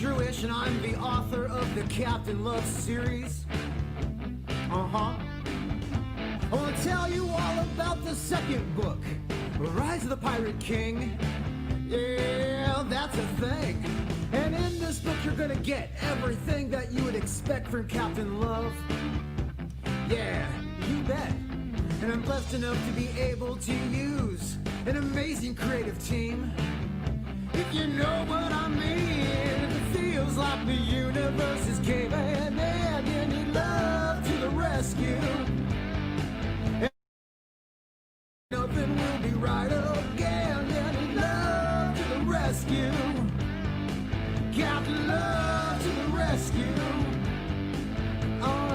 Eash, and I'm the author of the Captain Love series. I want to tell you all about the second book, Rise of the Pirate King. Yeah, that's a thing. And in this book you're gonna get everything that you would expect from Captain Love. Yeah, you bet. And I'm blessed enough to be able to use an amazing creative team. If you know what I mean, it feels like the universe is caving in and you need love to the rescue. And nothing will be right again, you need love to the rescue. Captain Love to the rescue. On.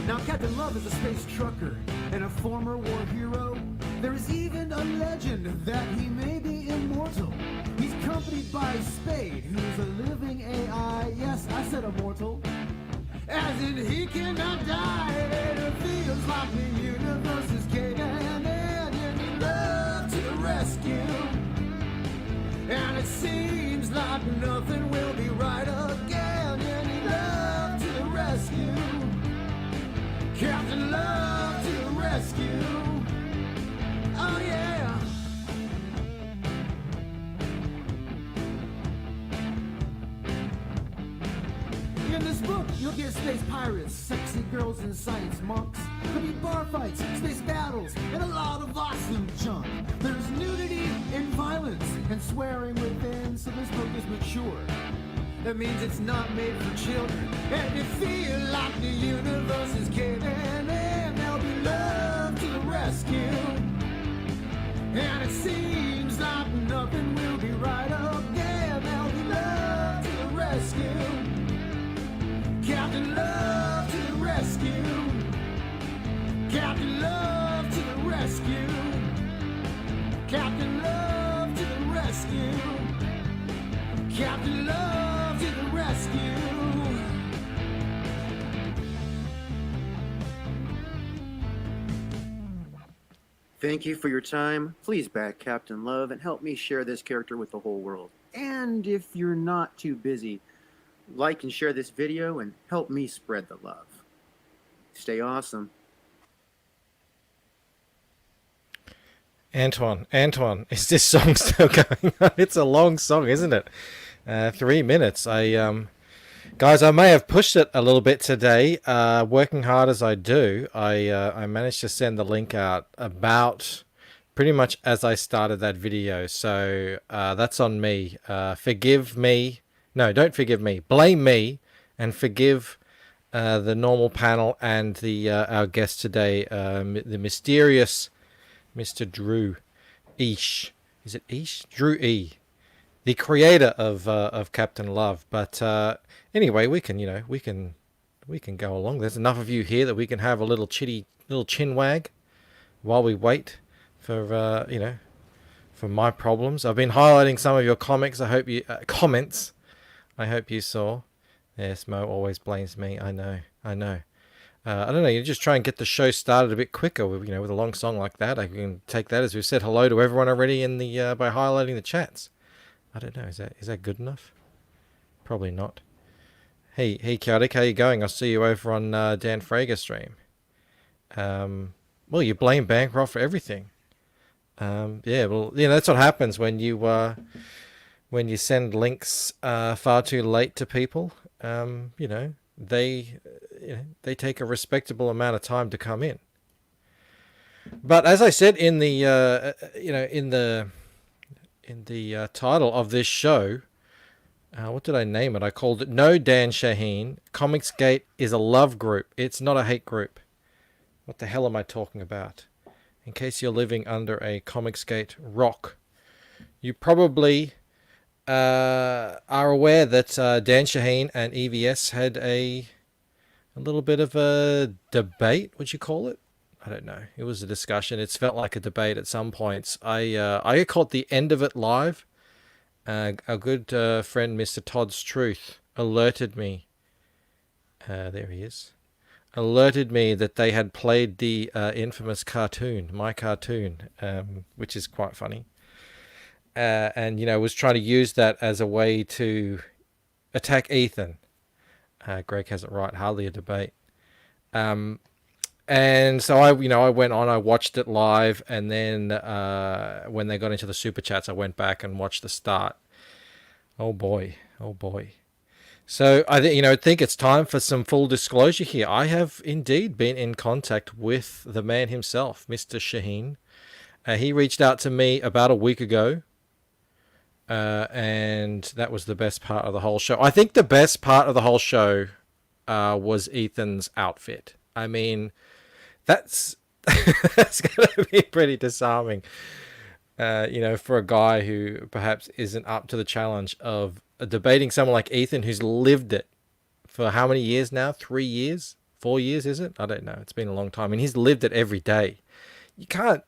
Now Captain Love is a space trucker and a former war hero. There is even a legend that he may be immortal. He's accompanied by Spade, who's a living AI. Yes, I said immortal. As in he cannot die, and it feels like the universe is caving in and you need love to the rescue. And it seems like nothing will be right again, you need love to the rescue. Captain Love to the rescue. Oh yeah. In this book, you'll get space pirates, sexy girls and science monks. There'll be bar fights, space battles, and a lot of awesome junk. There's nudity and violence and swearing within, so this book is mature. That means it's not made for children. And you feel like the universe is caving in, there'll be love to the rescue. And it seems like nothing will be right again, there'll be love to the rescue. Captain Love to the rescue. Captain Love to the rescue. Captain Love to the rescue. Captain Love to the rescue. Thank you for your time. Please back Captain Love and help me share this character with the whole world. And if you're not too busy, like and share this video and help me spread the love. Stay awesome. Antoine, is this song still going on? It's a long song, isn't it? 3 minutes. Guys, I may have pushed it a little bit today. Working hard as I do, I managed to send the link out about pretty much as I started that video. So that's on me. Forgive me. No, don't forgive me. Blame me and forgive the normal panel and the our guest today, the mysterious Mr. Drew Eash. Is it Eash? Drew E, the creator of Captain Love. But anyway, we can go along. There's enough of you here that we can have a little chin wag while we wait for for my problems. I've been highlighting some of your comics. I hope you comments. I hope you saw. Yes, Mo always blames me. I know. I don't know. You just try and get the show started a bit quicker. With a long song like that, I can take that as we've said hello to everyone already in the by highlighting the chats. I don't know. Is that good enough? Probably not. Hey, Chaotic, how you going? I'll see you over on Dan Frager's stream. Well, you blame Bancroft for everything. Yeah, well, that's what happens when you send links far too late to people. They take a respectable amount of time to come in. But as I said in the title of this show, what did I name it? I called it No Dan Shahin. Comicsgate is a love group. It's not a hate group. What the hell am I talking about? In case you're living under a Comicsgate rock, you probably are aware that Dan Shahin and EVS had a little bit of a debate. Would you call it? I don't know. It was a discussion. It's felt like a debate at some points. I caught the end of it live. A good friend, Mr. Todd's Truth, alerted me. There he is. alerted me that they had played the infamous cartoon, My Cartoon, which is quite funny. And, was trying to use that as a way to attack Ethan. Greg has it right, hardly a debate. And so I went on, I watched it live, and then when they got into the super chats, I went back and watched the start. Oh boy. So I think it's time for some full disclosure here. I have indeed been in contact with the man himself, Mr. Shahin. He reached out to me about a week ago, and that was the best part of the whole show. I think the best part of the whole show was Ethan's outfit. I mean, that's that's going to be pretty disarming, for a guy who perhaps isn't up to the challenge of debating someone like Ethan, who's lived it for how many years now? 3 years? 4 years, is it? I don't know. It's been a long time. I mean, he's lived it every day. You can't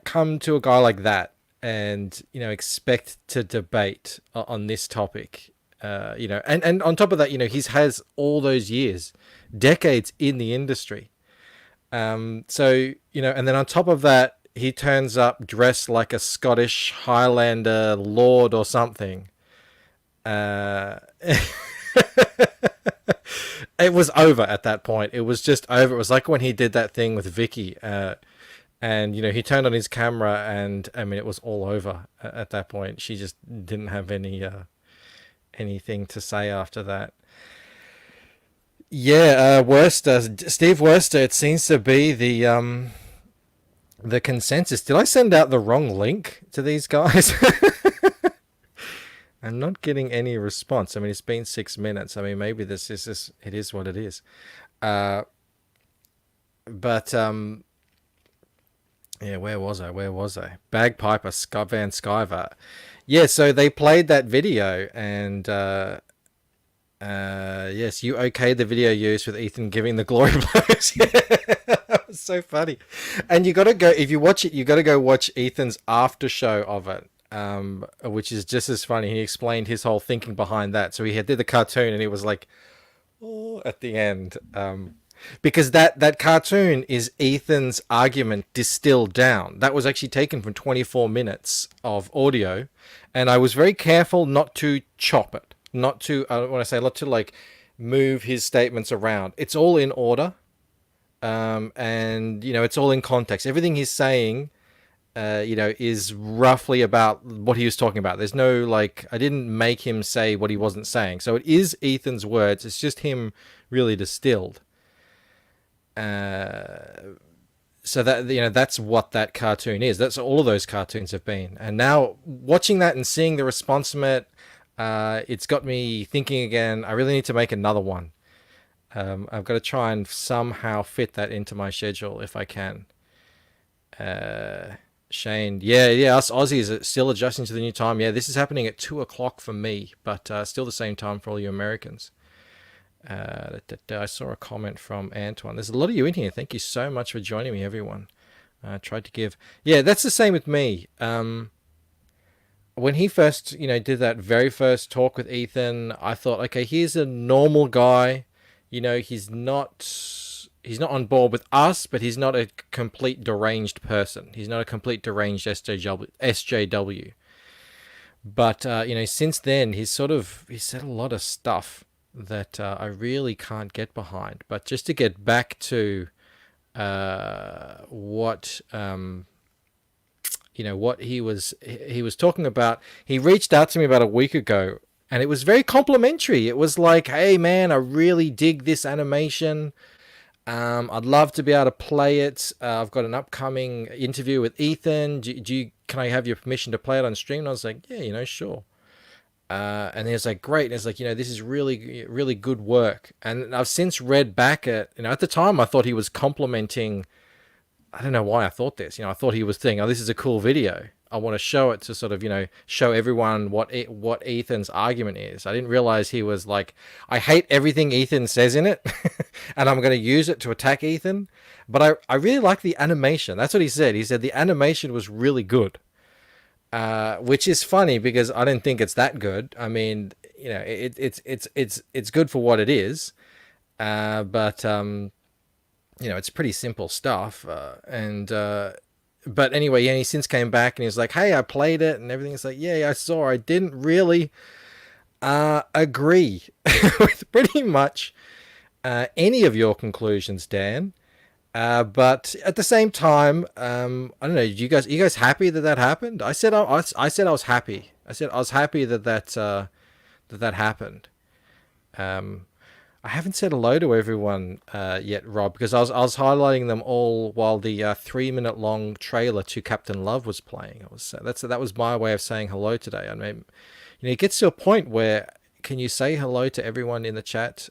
come to a guy like that and, expect to debate on this topic. And on top of that, he has all those years, decades in the industry. So, and then on top of that, he turns up dressed like a Scottish Highlander lord or something. It was over at that point. It was just over. It was like when he did that thing with Vicky, and he turned on his camera, and I mean, it was all over at that point. She just didn't have anything to say after that. Yeah, Steve Worster. It seems to be the consensus. Did I send out the wrong link to these guys? I'm not getting any response. I mean, it's been 6 minutes. I mean, maybe it is what it is. But yeah, where was I? Bagpiper Van Skyver. Yeah, so they played that video, and yes, you okayed the video used with Ethan giving the glory blows. Yeah, that was so funny. And you got to go, if you watch it, you got to go watch Ethan's after show of it, which is just as funny. He explained his whole thinking behind that. So he did the cartoon, and he was like, oh, at the end, because that cartoon is Ethan's argument distilled down. That was actually taken from 24 minutes of audio, and I was very careful not to chop it. Not to, when I say not to, like, move his statements around. It's all in order, and it's all in context. Everything he's saying, is roughly about what he was talking about. There's no, like, I didn't make him say what he wasn't saying. So it is Ethan's words. It's just him really distilled. So that, that's what that cartoon is. That's all of those cartoons have been. And now watching that and seeing the response from it, it's got me thinking again. I really need to make another one. I've got to try and somehow fit that into my schedule if I can. Shane, yeah, us Aussies are still adjusting to the new time. Yeah, this is happening at 2:00 for me, but still the same time for all you Americans. I saw a comment from Antoine. There's a lot of you in here. Thank you so much for joining me, everyone. I tried to give. Yeah, that's the same with me. When he first, did that very first talk with Ethan, I thought, okay, here's a normal guy. He's not on board with us, but he's not a complete deranged person. He's not a complete deranged SJW. But, since then, he said a lot of stuff that I really can't get behind. But just to get back to what he was talking about, he reached out to me about a week ago, and it was very complimentary. It was like, hey man, I really dig this animation. I'd love to be able to play it. I've got an upcoming interview with Ethan. Can I have your permission to play it on stream? And I was like, yeah, sure. And he was like, great. And it's like, this is really, really good work. And I've since read back at the time I thought he was complimenting. I don't know why I thought this. I thought he was thinking, oh, this is a cool video. I want to show it to sort of, show everyone what Ethan's argument is. I didn't realize he was like, I hate everything Ethan says in it, and I'm going to use it to attack Ethan. But I really like the animation. That's what he said. He said the animation was really good, which is funny because I didn't think it's that good. I mean, it's good for what it is. But it's pretty simple stuff. But anyway, yeah, he since came back and he was like, "Hey, I played it and everything." It's like, "Yeah, I saw. I didn't really agree with pretty much any of your conclusions, Dan. But at the same time, I don't know. Are you guys happy that happened? I said I was happy. I said I was happy that happened. I haven't said hello to everyone yet, Rob, because I was highlighting them all while the 3 minute long trailer to Captain Love was playing. That was my way of saying hello today. I mean, it gets to a point where can you say hello to everyone in the chat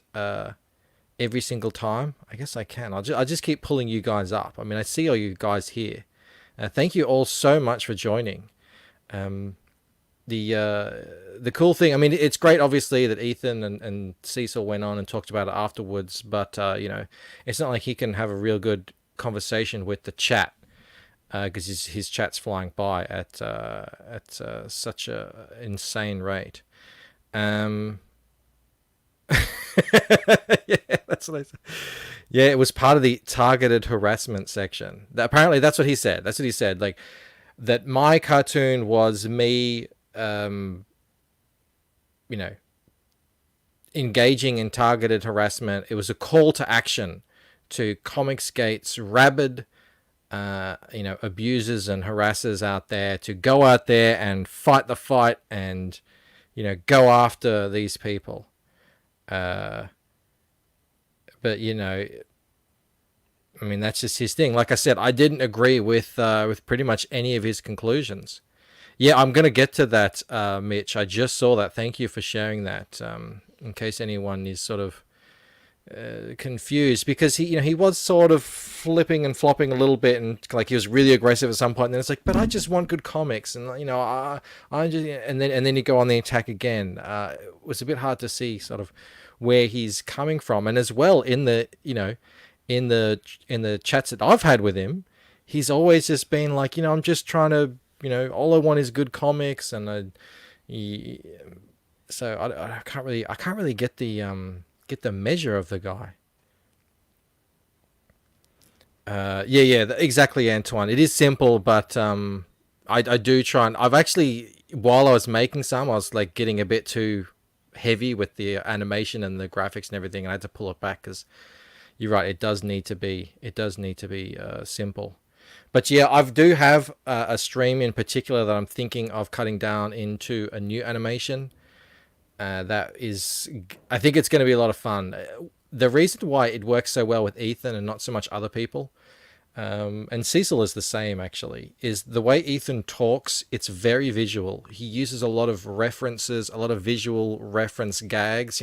every single time? I guess I can. I just keep pulling you guys up. I mean, I see all you guys here. Thank you all so much for joining. The cool thing, I mean, it's great, obviously, that Ethan and Cecil went on and talked about it afterwards, but, it's not like he can have a real good conversation with the chat, because his chat's flying by at such a insane rate. Yeah, that's what I said. Yeah, it was part of the targeted harassment section. Apparently, that's what he said. That's what he said. Like, that my cartoon was me, engaging in targeted harassment. It was a call to action to Comicsgate's rabid, abusers and harassers out there to go out there and fight the fight and, go after these people. But, I mean, that's just his thing. Like I said, I didn't agree with pretty much any of his conclusions. Yeah, I'm going to get to that, Mitch. I just saw that. Thank you for sharing that. In case anyone is sort of confused, because he was sort of flipping and flopping a little bit, and like he was really aggressive at some point. And then it's like, but I just want good comics, and I just, and then you go on the attack again. It was a bit hard to see sort of where he's coming from, and as well in the in the chats that I've had with him, he's always just been like, I'm just trying to, all I want is good comics, and so I can't really get the measure of the guy. Exactly, Antoine. It is simple, but I do try, and I've actually, while I was making some, I was like getting a bit too heavy with the animation and the graphics and everything, and I had to pull it back because you're right. It does need to be simple. But yeah, I do have a stream in particular that I'm thinking of cutting down into a new animation. That is, I think it's going to be a lot of fun. The reason why it works so well with Ethan and not so much other people, and Cecil is the same actually, is the way Ethan talks. It's very visual. He uses a lot of references, a lot of visual reference gags.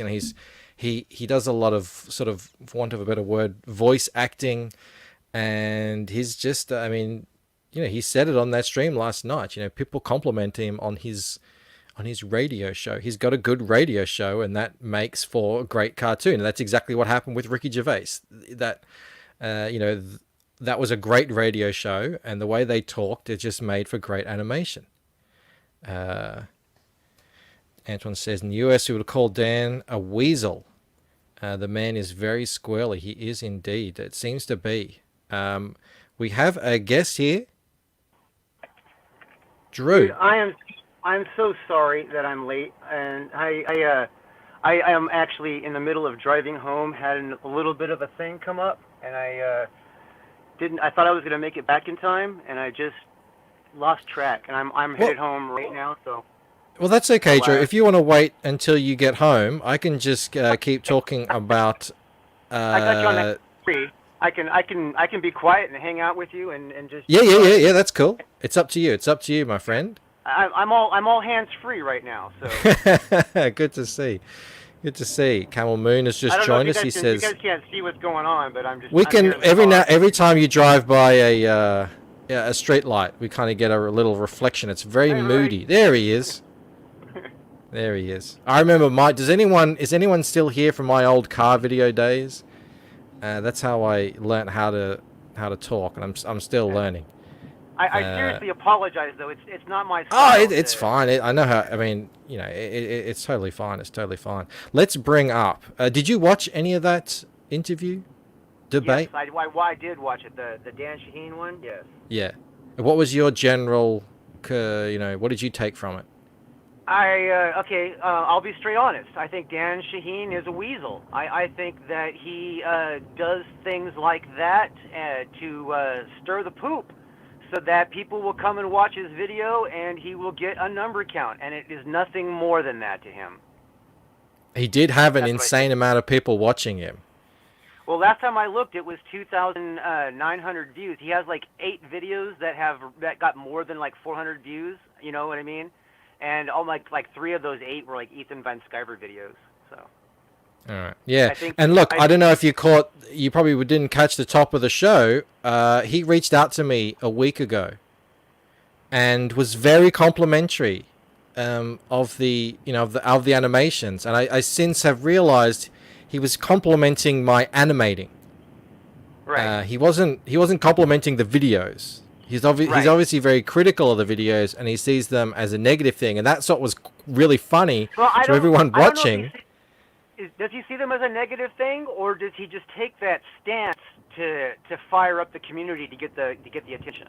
He does a lot of, sort of, for want of a better word, voice acting. And he's just, I mean, he said it on that stream last night. People compliment him on his radio show. He's got a good radio show, and that makes for a great cartoon. And that's exactly what happened with Ricky Gervais. That, that was a great radio show, and the way they talked, it just made for great animation. Antoine says, in the US, we would call Dan a weasel. The man is very squirrely. He is indeed. It seems to be. We have a guest here, Drew. Dude, I'm so sorry that I'm late, and I am actually in the middle of driving home. Had a little bit of a thing come up, and I thought I was gonna make it back in time, and I just lost track, and I'm headed home right now. So. Well, that's okay, Drew. If you want to wait until you get home, I can just keep talking about. I got you on that free. I can be quiet and hang out with you and just. Yeah. That's cool. It's up to you. It's up to you, my friend. I'm all hands free right now. So. Good to see. Good to see. Camel Moon has just joined us. He says. You guys can't see what's going on, but I'm just. We can every time you drive by a street light, we kind of get a little reflection. It's very moody. Right. There he is. There he is. I remember is anyone still here from my old car video days? That's how I learnt how to talk, and I'm still learning. I seriously apologize, though. It's not my style. Oh, it's fine. I know how. I mean, it's totally fine. It's totally fine. Let's bring up. Did you watch any of that interview, debate? Yes, I did watch it. The Dan Shaheen one. Yes. Yeah. What was your general, what did you take from it? I'll be straight honest. I think Dan Shaheen is a weasel. I think that he does things like that to stir the poop so that people will come and watch his video and he will get a number count. And it is nothing more than that to him. He did have an insane amount of people watching him. Well, last time I looked, it was 2,900 views. He has like 8 videos that got more than like 400 views. You know what I mean? And all like 3 of those 8 were like Ethan Van Sciver videos. So. All right. Yeah. And look, I don't know if you probably didn't catch the top of the show. He reached out to me a week ago, and was very complimentary of the animations. And I since have realized he was complimenting my animating. Right. He wasn't complimenting the videos. He's obviously very critical of the videos, and he sees them as a negative thing, and that's what was really funny to everyone watching. Does he see them as a negative thing, or does he just take that stance to fire up the community to get the attention?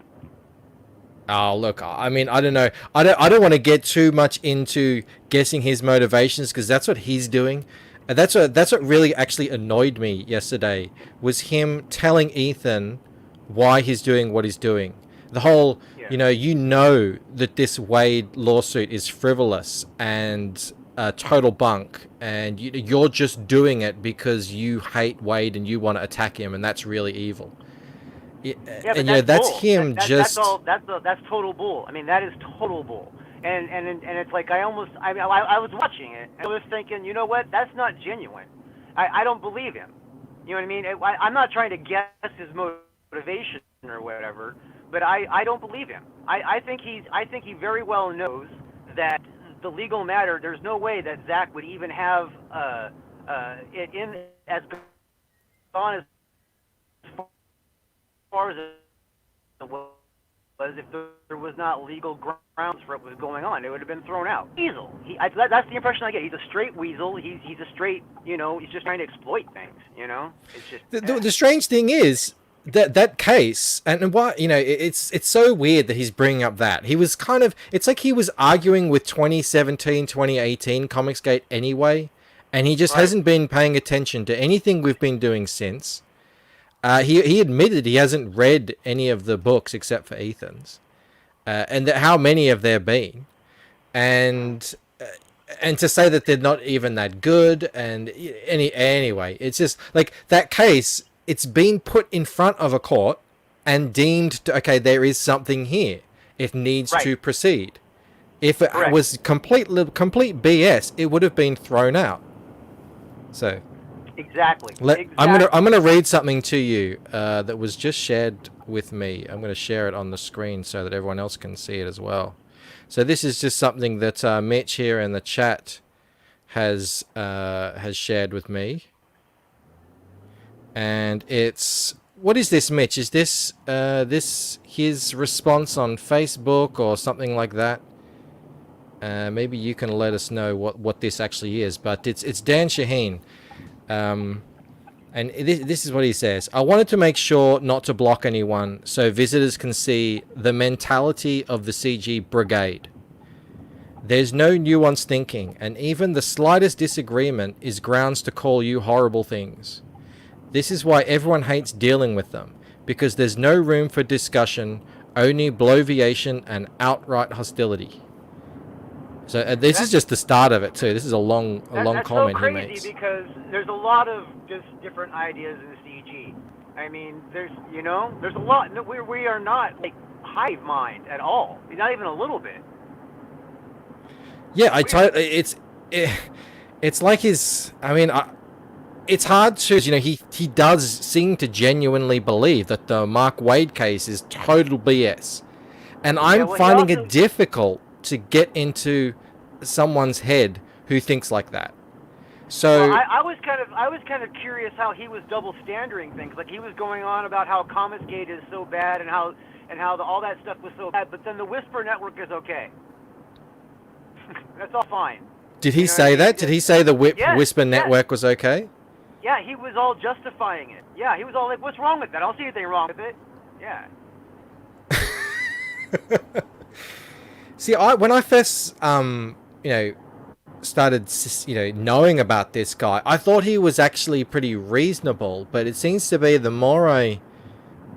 Oh, look, I mean, I don't know. I don't want to get too much into guessing his motivations, because that's what he's doing. And that's what really actually annoyed me yesterday, was him telling Ethan why he's doing what he's doing. The whole, that this Wade lawsuit is frivolous and total bunk, and you're just doing it because you hate Wade and you want to attack him, and that's really evil. That's bull. Him. That's total bull. I mean, that is total bull. And it's like I was watching it and I was thinking, you know what? That's not genuine. I don't believe him. You know what I mean? I'm not trying to guess his motivation or whatever, but I don't believe him. I think he very well knows that the legal matter. There's no way that Zach would even have it in as gone as far as it was if there was not legal grounds for what was going on. It would have been thrown out. Weasel. That's the impression I get. He's a straight weasel. He's a straight, he's just trying to exploit things, It's just... The strange thing is that case, and why, it's so weird that he's bringing up that. He was it's like he was arguing with 2017, 2018 Comicsgate anyway, and he just hasn't been paying attention to anything we've been doing since. He admitted he hasn't read any of the books except for Ethan's, and how many have there been, and to say that they're not even that good, and anyway, it's just like that case. It's been put in front of a court and deemed to, okay, there is something here. It needs to proceed. If it was complete BS, it would have been thrown out. So. Exactly. I'm gonna read something to you that was just shared with me. I'm gonna share it on the screen so that everyone else can see it as well. So this is just something that Mitch here in the chat has shared with me, and it's, what is this, Mitch? Is this his response on Facebook or something like that? Maybe you can let us know what this actually is. But it's Dan Shaheen. And this is what he says. I wanted to make sure not to block anyone so visitors can see the mentality of the CG brigade. There's no nuanced thinking, and even the slightest disagreement is grounds to call you horrible things. This is why everyone hates dealing with them, because there's no room for discussion, only bloviation and outright hostility. So this is just the start of it too. This is a long comment he makes. That's so crazy because there's a lot of just different ideas in CG. I mean, there's a lot. We are not like hive mind at all. Not even a little bit. Yeah, it's like his. I mean, it's hard to he does seem to genuinely believe that the Mark Waid case is total BS, and I'm finding it difficult to get into someone's head who thinks like that. So I was kind of curious how he was double standarding things. Like he was going on about how Comicsgate is so bad and how all that stuff was so bad, but then the Whisper Network is okay. That's all fine. Did he say that? Did he say the Whisper Network was okay? Yeah, he was all justifying it. Yeah, he was all like, "What's wrong with that? I don't see anything wrong with it." Yeah. See, when I first, started, knowing about this guy, I thought he was actually pretty reasonable. But it seems to be the more I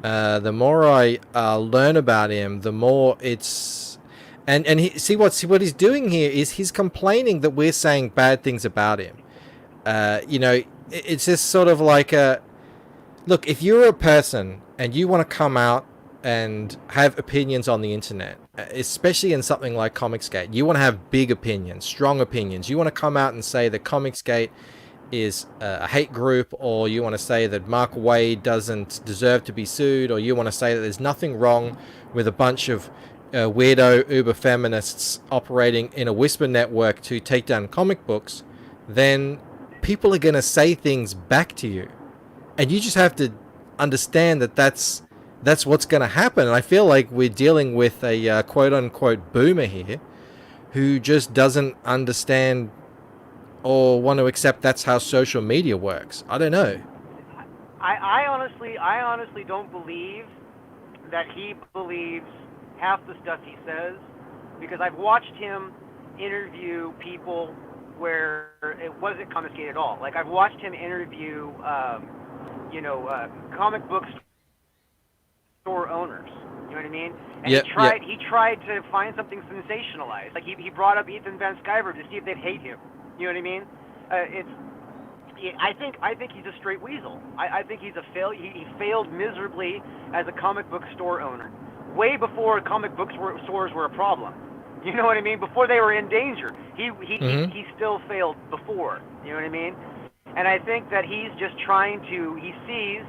learn about him, the more it's, and see what he's doing here is he's complaining that we're saying bad things about him. It's just sort of like look, if you're a person and you want to come out and have opinions on the internet, especially in something like Comicsgate, you want to have big opinions, strong opinions. You want to come out and say that Comicsgate is a hate group, or you want to say that Mark Waid doesn't deserve to be sued, or you want to say that there's nothing wrong with a bunch of weirdo uber feminists operating in a whisper network to take down comic books, then people are going to say things back to you. And you just have to understand that that's what's going to happen. And I feel like we're dealing with a quote-unquote boomer here who just doesn't understand or want to accept that's how social media works. I don't know. I honestly don't believe that he believes half the stuff he says, because I've watched him interview people where it wasn't Comicsgate at all. Like, I've watched him interview, comic book store owners. You know what I mean? And he tried to find something sensationalized. Like, he brought up Ethan Van Sciver to see if they'd hate him. You know what I mean? I think he's a straight weasel. I think he's a fail. He failed miserably as a comic book store owner, way before comic book stores were a problem. You know what I mean? Before they were in danger, he still failed before. You know what I mean? And I think that he's just trying to. He sees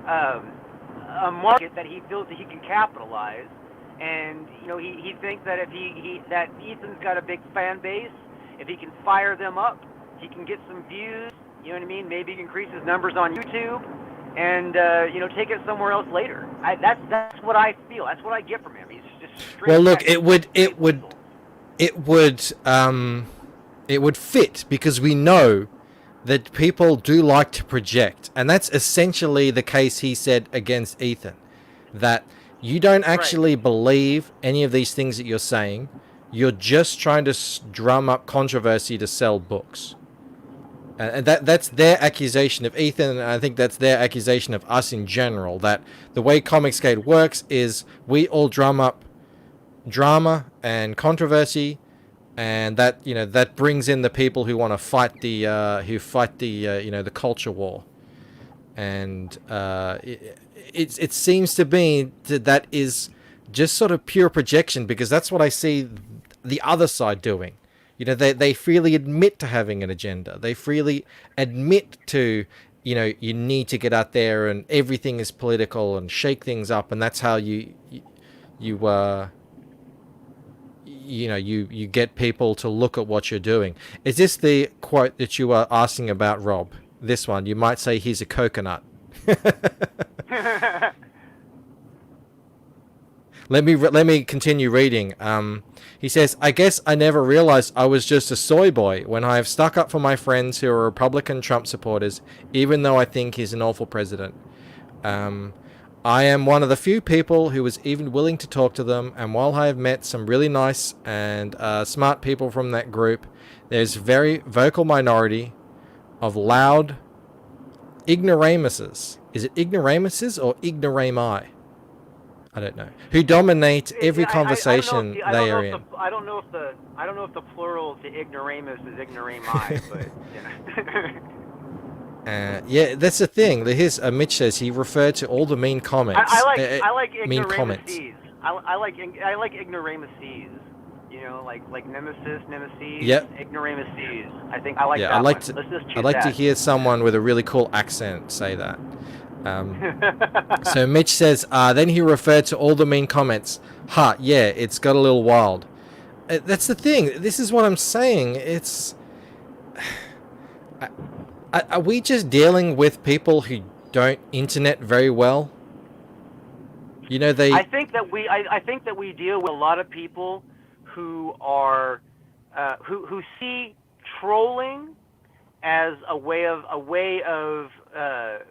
a market that he feels that he can capitalize, and he thinks that if that Ethan's got a big fan base, if he can fire them up, he can get some views. You know what I mean? Maybe increase his numbers on YouTube, and take it somewhere else later. That's what I feel. That's what I get from him. He's just straight. Well, look, it would fit, because we know that people do like to project, and that's essentially the case he said against Ethan, that you don't actually believe any of these things that you're saying. You're just trying to drum up controversy to sell books. And that's their accusation of Ethan, and I think that's their accusation of us in general, that the way Comicsgate works is we all drum up drama and controversy, and that brings in the people who want to fight the the culture war. And it seems to be that is just sort of pure projection, because that's what I see the other side doing. They freely admit to having an agenda. They freely admit to, you need to get out there and everything is political and shake things up, and that's how you get people to look at what you're doing. Is this the quote that you were asking about, Rob? This one, you might say he's a coconut. Let me continue reading. He says, I guess I never realized I was just a soy boy when I have stuck up for my friends who are Republican Trump supporters, even though I think he's an awful president. I am one of the few people who was even willing to talk to them, and while I have met some really nice and smart people from that group, there's a very vocal minority of loud ignoramuses. Is it ignoramuses or ignorami? I don't know. Who dominate every conversation they are in. I don't know if the plural to ignoramus is ignorami, but yeah, that's the thing. Here's Mitch says he referred to all the mean comments. I like mean comments. I like ignoramuses. Like nemesis. Yep. Ignoramuses. I think I like that. I'd like to hear someone with a really cool accent say that. So Mitch says, then he referred to all the mean comments. Yeah, it's got a little wild. That's the thing. This is what I'm saying. It's... Are we just dealing with people who don't internet very well? I think that we deal with a lot of people who are who see trolling as a way of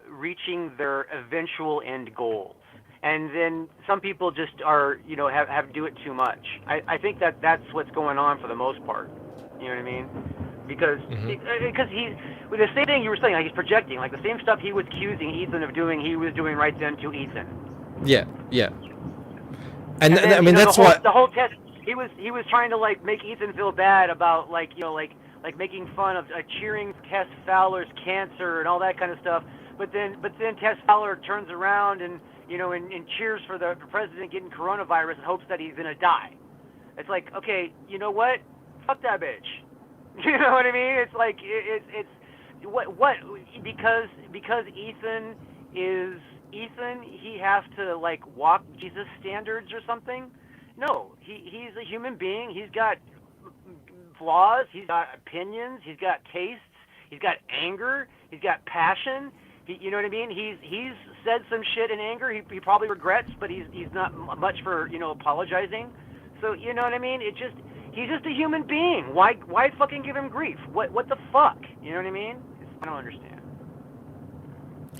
reaching their eventual end goals. And then some people just are, have do it too much. I think that's what's going on for the most part. You know what I mean? Because he's with the same thing you were saying, like he's projecting, like the same stuff he was accusing Ethan of doing, he was doing right then to Ethan. Yeah. And then, I mean that's what the whole test. He was trying to like make Ethan feel bad about like making fun of cheering Tess Fowler's cancer and all that kind of stuff. But then Tess Fowler turns around and and cheers for the president getting coronavirus and hopes that he's gonna die. It's like, okay, you know what? Fuck that bitch. You know what I mean? It's like it's what because Ethan is Ethan, he has to like walk Jesus standards or something. No, he's a human being. He's got flaws. He's got opinions. He's got tastes. He's got anger. He's got passion. You know what I mean? He's said some shit in anger. He probably regrets, but he's not much for apologizing. So you know what I mean? He's just a human being. Why fucking give him grief? What the fuck? You know what I mean? I don't understand.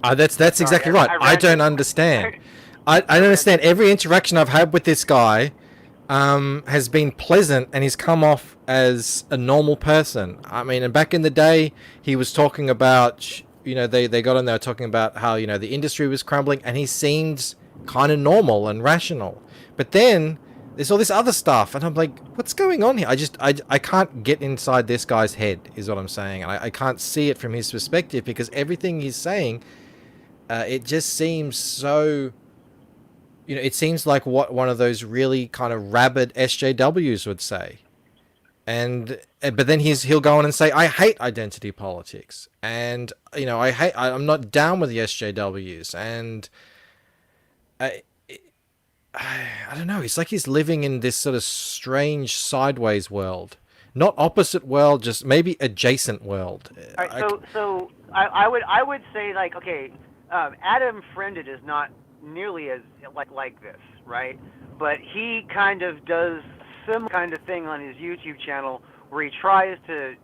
That's exactly right. I don't understand. I don't understand. Every interaction I've had with this guy has been pleasant, and he's come off as a normal person. I mean, and back in the day, he was talking about, they got on there talking about how, the industry was crumbling, and he seemed kind of normal and rational. But then there's all this other stuff, and I'm like, what's going on here? I can't get inside this guy's head, is what I'm saying. And I can't see it from his perspective, because everything he's saying, it just seems so... it seems like what one of those really kind of rabid SJWs would say. But then he'll go on and say, I hate identity politics. And, I'm not down with the SJWs. And I don't know. It's like he's living in this sort of strange sideways world. Not opposite world, just maybe adjacent world. All right, so I would say, like, okay, Adam Friended is not nearly as like this, right? But he kind of does some kind of thing on his YouTube channel where he tries to,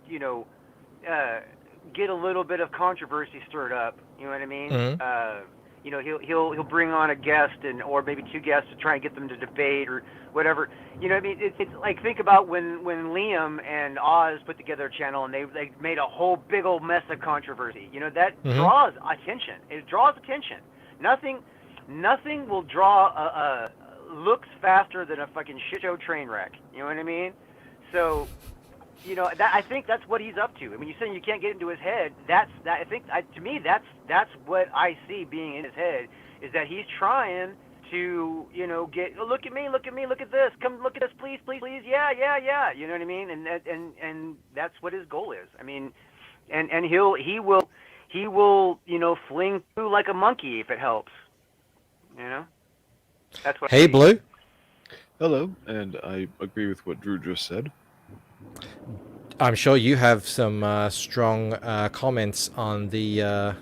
get a little bit of controversy stirred up. You know what I mean? Mm-hmm. He'll bring on a guest or maybe two guests to try and get them to debate or whatever. You know what I mean? It's like, think about when Liam and Oz put together a channel and they made a whole big old mess of controversy. That draws attention. It draws attention. Nothing will draw looks faster than a fucking shit show train wreck. You know what I mean? So, I think that's what he's up to. I mean, you're saying you can't get into his head. To me, that's what I see being in his head, is that he's trying to, look at me, look at this, come look at this, please, yeah. You know what I mean? And that's what his goal is. I mean, and he will, fling through like a monkey if it helps. That's what. Hey, Blue. Hello, and I agree with what Drew just said. I'm sure you have some strong comments on the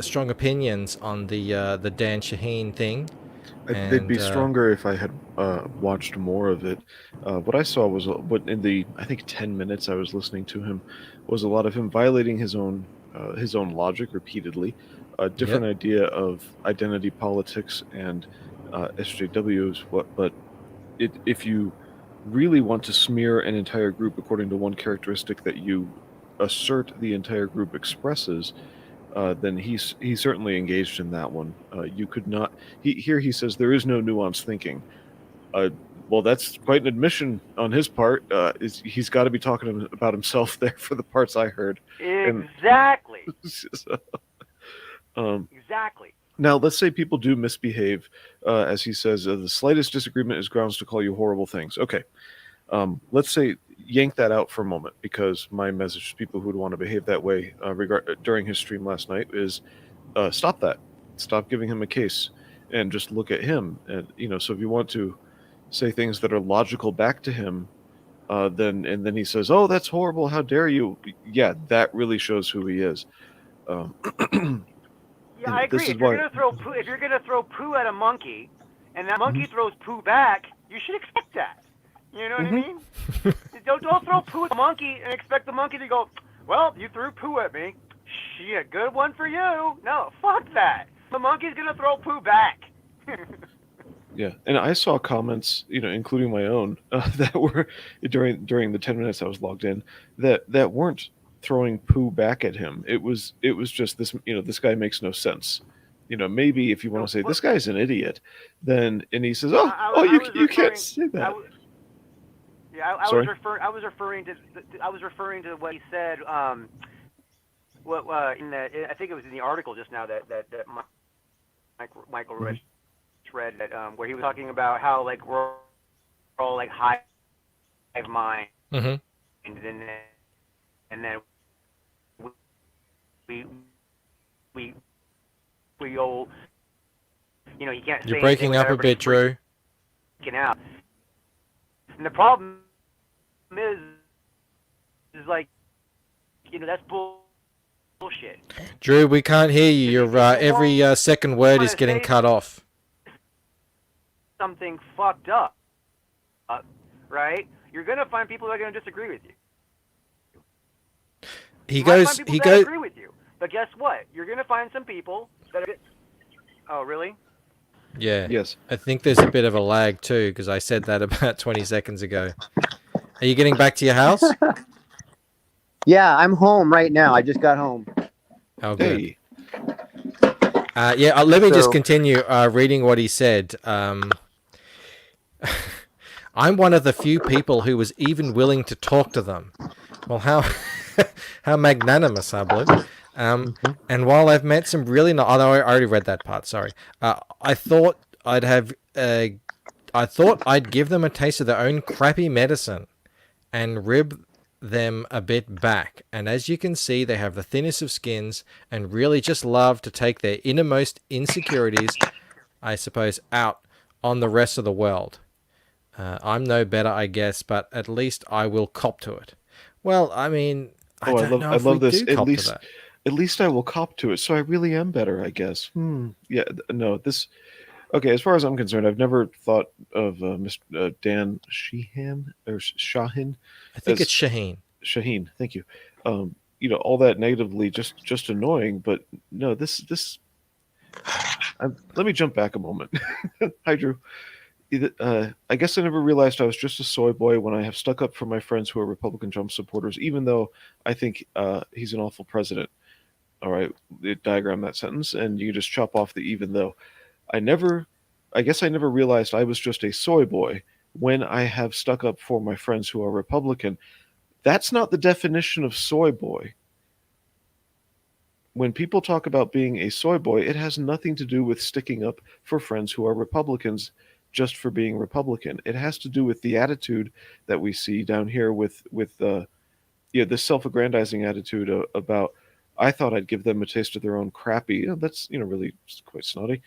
strong opinions on the Dan Shahin thing. They'd be stronger if I had watched more of it. What I saw was what in the I think 10 minutes I was listening to him was a lot of him violating his own logic repeatedly. A different idea of identity politics and SJWs. But if you really want to smear an entire group according to one characteristic that you assert the entire group expresses, then he's certainly engaged in that one. You could not. He says there is no nuanced thinking. Well, that's quite an admission on his part. He's got to be talking about himself there for the parts I heard. Exactly. Exactly. Now, let's say people do misbehave, as he says, the slightest disagreement is grounds to call you horrible things. Okay, let's say yank that out for a moment, because my message to people who would want to behave that way during his stream last night is stop that. Stop giving him a case and just look at him. And so if you want to say things that are logical back to him, then he says, "Oh, that's horrible. How dare you?" Yeah, that really shows who he is. Yeah, I agree. If you're gonna throw poo at a monkey, and that monkey throws poo back, you should expect that. You know what I mean? Don't throw poo at a monkey and expect the monkey to go, Well, you threw poo at me. Shit, good one for you. No, fuck that. The monkey's gonna throw poo back. Yeah, and I saw comments, including my own, that were during the 10 minutes I was logged in, that weren't throwing poo back at him. It was just this, this guy makes no sense. Maybe if you want to say this guy's an idiot, then and he says, you can't say that. I Sorry? was referring to what he said. I think it was in the article just now that Michael read that where he was talking about how like we're all like hive mind, and then we all, you can't say You're breaking up a bit, Drew. Out. And the problem is like, that's bullshit. Drew, we can't hear you. Your every second word is getting cut off. Something fucked up, right? You're gonna find people that are gonna disagree with you. He goes. Agree with you, but guess what? You're gonna find some people that are. Oh, really? Yeah. Yes. I think there's a bit of a lag too, because I said that about 20 seconds ago. Are you getting back to your house? Yeah, I'm home right now. I just got home. Oh, good. Hey. Let me just continue reading what he said. I'm one of the few people who was even willing to talk to them. Well, how magnanimous, I believe. And while I've met some really although I already read that part, sorry. I thought I'd give them a taste of their own crappy medicine and rib them a bit back. And as you can see, they have the thinnest of skins and really just love to take their innermost insecurities, I suppose, out on the rest of the world. I'm no better, I guess, but at least I will cop to it. Well, I mean, I love this. At least I will cop to it. So I really am better, I guess. Yeah, no, this. Okay, as far as I'm concerned, I've never thought of Mr. Dan Sheehan or Shahin. I think it's Shahin. Shahin, thank you. All that negatively, just annoying. But no, this. Let me jump back a moment. Hi, Drew. I guess I never realized I was just a soy boy when I have stuck up for my friends who are Republican Trump supporters, even though I think he's an awful president. All right, diagram that sentence, and you just chop off the even though. I guess I never realized I was just a soy boy when I have stuck up for my friends who are Republican. That's not the definition of soy boy. When people talk about being a soy boy, it has nothing to do with sticking up for friends who are Republicans just for being Republican. It has to do with the attitude that we see down here with this self-aggrandizing attitude about, I thought I'd give them a taste of their own crappy. That's really quite snotty.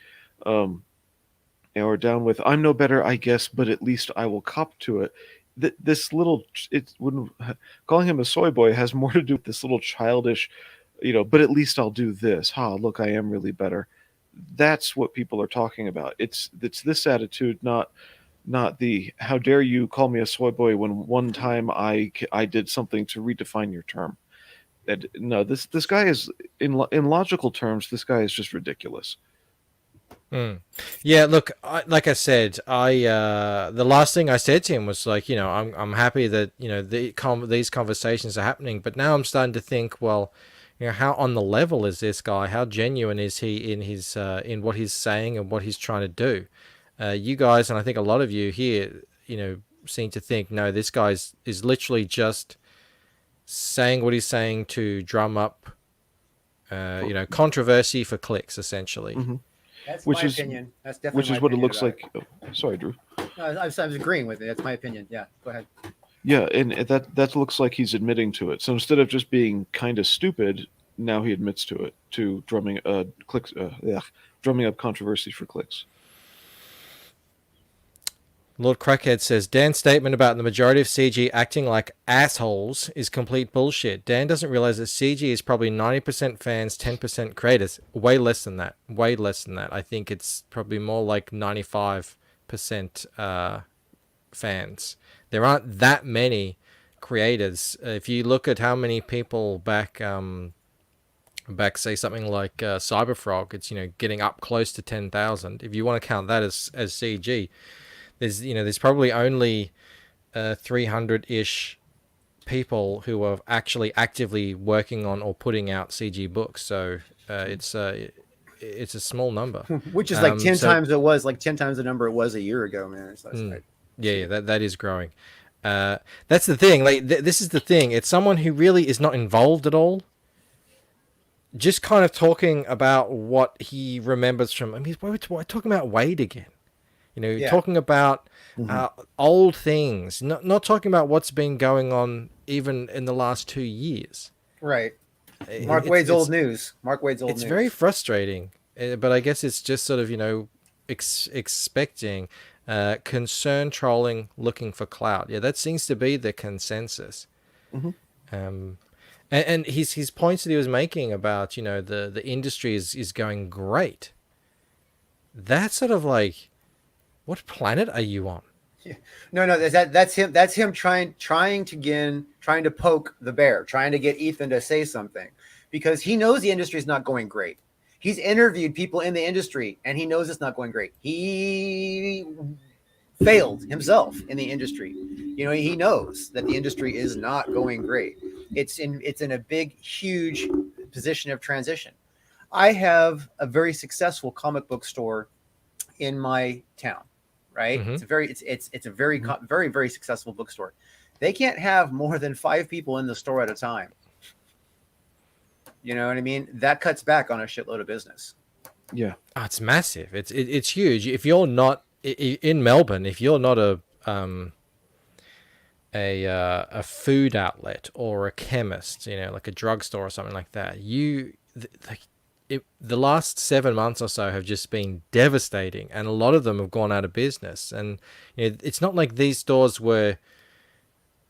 Or down with, I'm no better, I guess, but at least I will cop to it. Calling him a soy boy has more to do with this little childish, but at least I'll do this. Look, I am really better. That's what people are talking about. It's this attitude, not the how dare you call me a soy boy when one time I did something to redefine your term. And no, this guy is in logical terms, this guy is just ridiculous. Yeah, look, like I said, the last thing I said to him was like, I'm happy that these conversations are happening, but now I'm starting to think, well, how on the level is this guy? How genuine is he in his in what he's saying and what he's trying to do? You guys, and I think a lot of you here, seem to think, no, this guy is literally just saying what he's saying to drum up, controversy for clicks, essentially. Mm-hmm. That's my opinion. That's definitely which is what it looks like. Oh, sorry, Drew. No, I was agreeing with it. That's my opinion. Yeah, go ahead. Yeah, and that looks like he's admitting to it. So instead of just being kind of stupid, now he admits to it, to drumming up controversy for clicks. Lord Crackhead says, Dan's statement about the majority of CG acting like assholes is complete bullshit. Dan doesn't realize that CG is probably 90% fans, 10% creators. Way less than that. Way less than that. I think it's probably more like 95% fans. There aren't that many creators. If you look at how many people back say something like Cyberfrog, it's getting up close to 10,000. If you want to count that as CG, there's probably only 300-ish people who are actually actively working on or putting out CG books. So it's a small number, which is like 10 times it was like 10 times the number it was a year ago, man. Yeah, that is growing. That's the thing. Like this is the thing. It's someone who really is not involved at all. Just kind of talking about what he remembers from. I mean, we're talking about Wade again. Talking about old things. Not talking about what's been going on even in the last 2 years. Right. Mark Wade's old news. It's very frustrating, but I guess it's just sort of expecting concern trolling, looking for clout. Yeah, that seems to be the consensus. And his points that he was making about the industry is going great. That's sort of like, what planet are you on? Yeah. No, that's him. That's him trying to poke the bear, trying to get Ethan to say something, because he knows the industry is not going great. He's interviewed people in the industry, and he knows it's not going great. He failed himself in the industry. He knows that the industry is not going great. It's in a big, huge position of transition. I have a very successful comic book store in my town. Right. It's a very, very, very successful bookstore. They can't have more than 5 people in the store at a time. You know what I mean? That cuts back on a shitload of business. Yeah. Oh, it's massive. It's huge. If you're not in Melbourne, if you're not a food outlet or a chemist, like a drugstore or something like that, the last 7 months or so have just been devastating, and a lot of them have gone out of business. And it's not like these stores were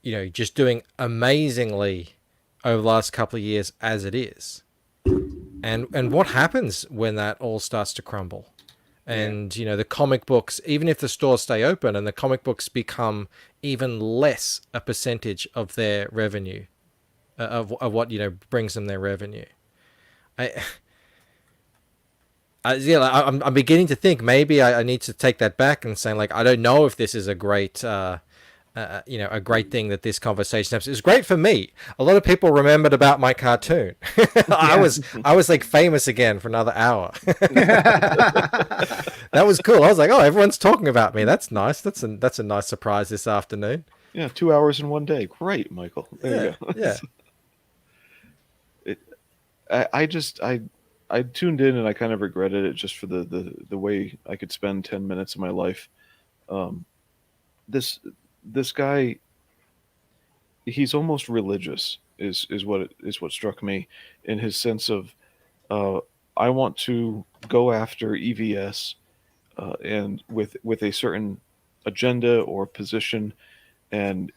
just doing amazingly over the last couple of years as it is. And what happens when that all starts to crumble? And the comic books, even if the stores stay open and the comic books become even less a percentage of their revenue, of what brings them their revenue, I'm beginning to think maybe I need to take that back and say, like, I don't know if this is a great a great thing that this conversation happens. It's great for me. A lot of people remembered about my cartoon. I was like famous again for another hour. That was cool. I was like, oh, everyone's talking about me. That's nice. That's a nice surprise this afternoon. Yeah, 2 hours in one day. Great, Michael. There you go. Yeah. I tuned in and I kind of regretted it just for the way I could spend 10 minutes of my life. This guy, he's almost religious is what struck me, in his sense of I want to go after EVS and with a certain agenda or position, and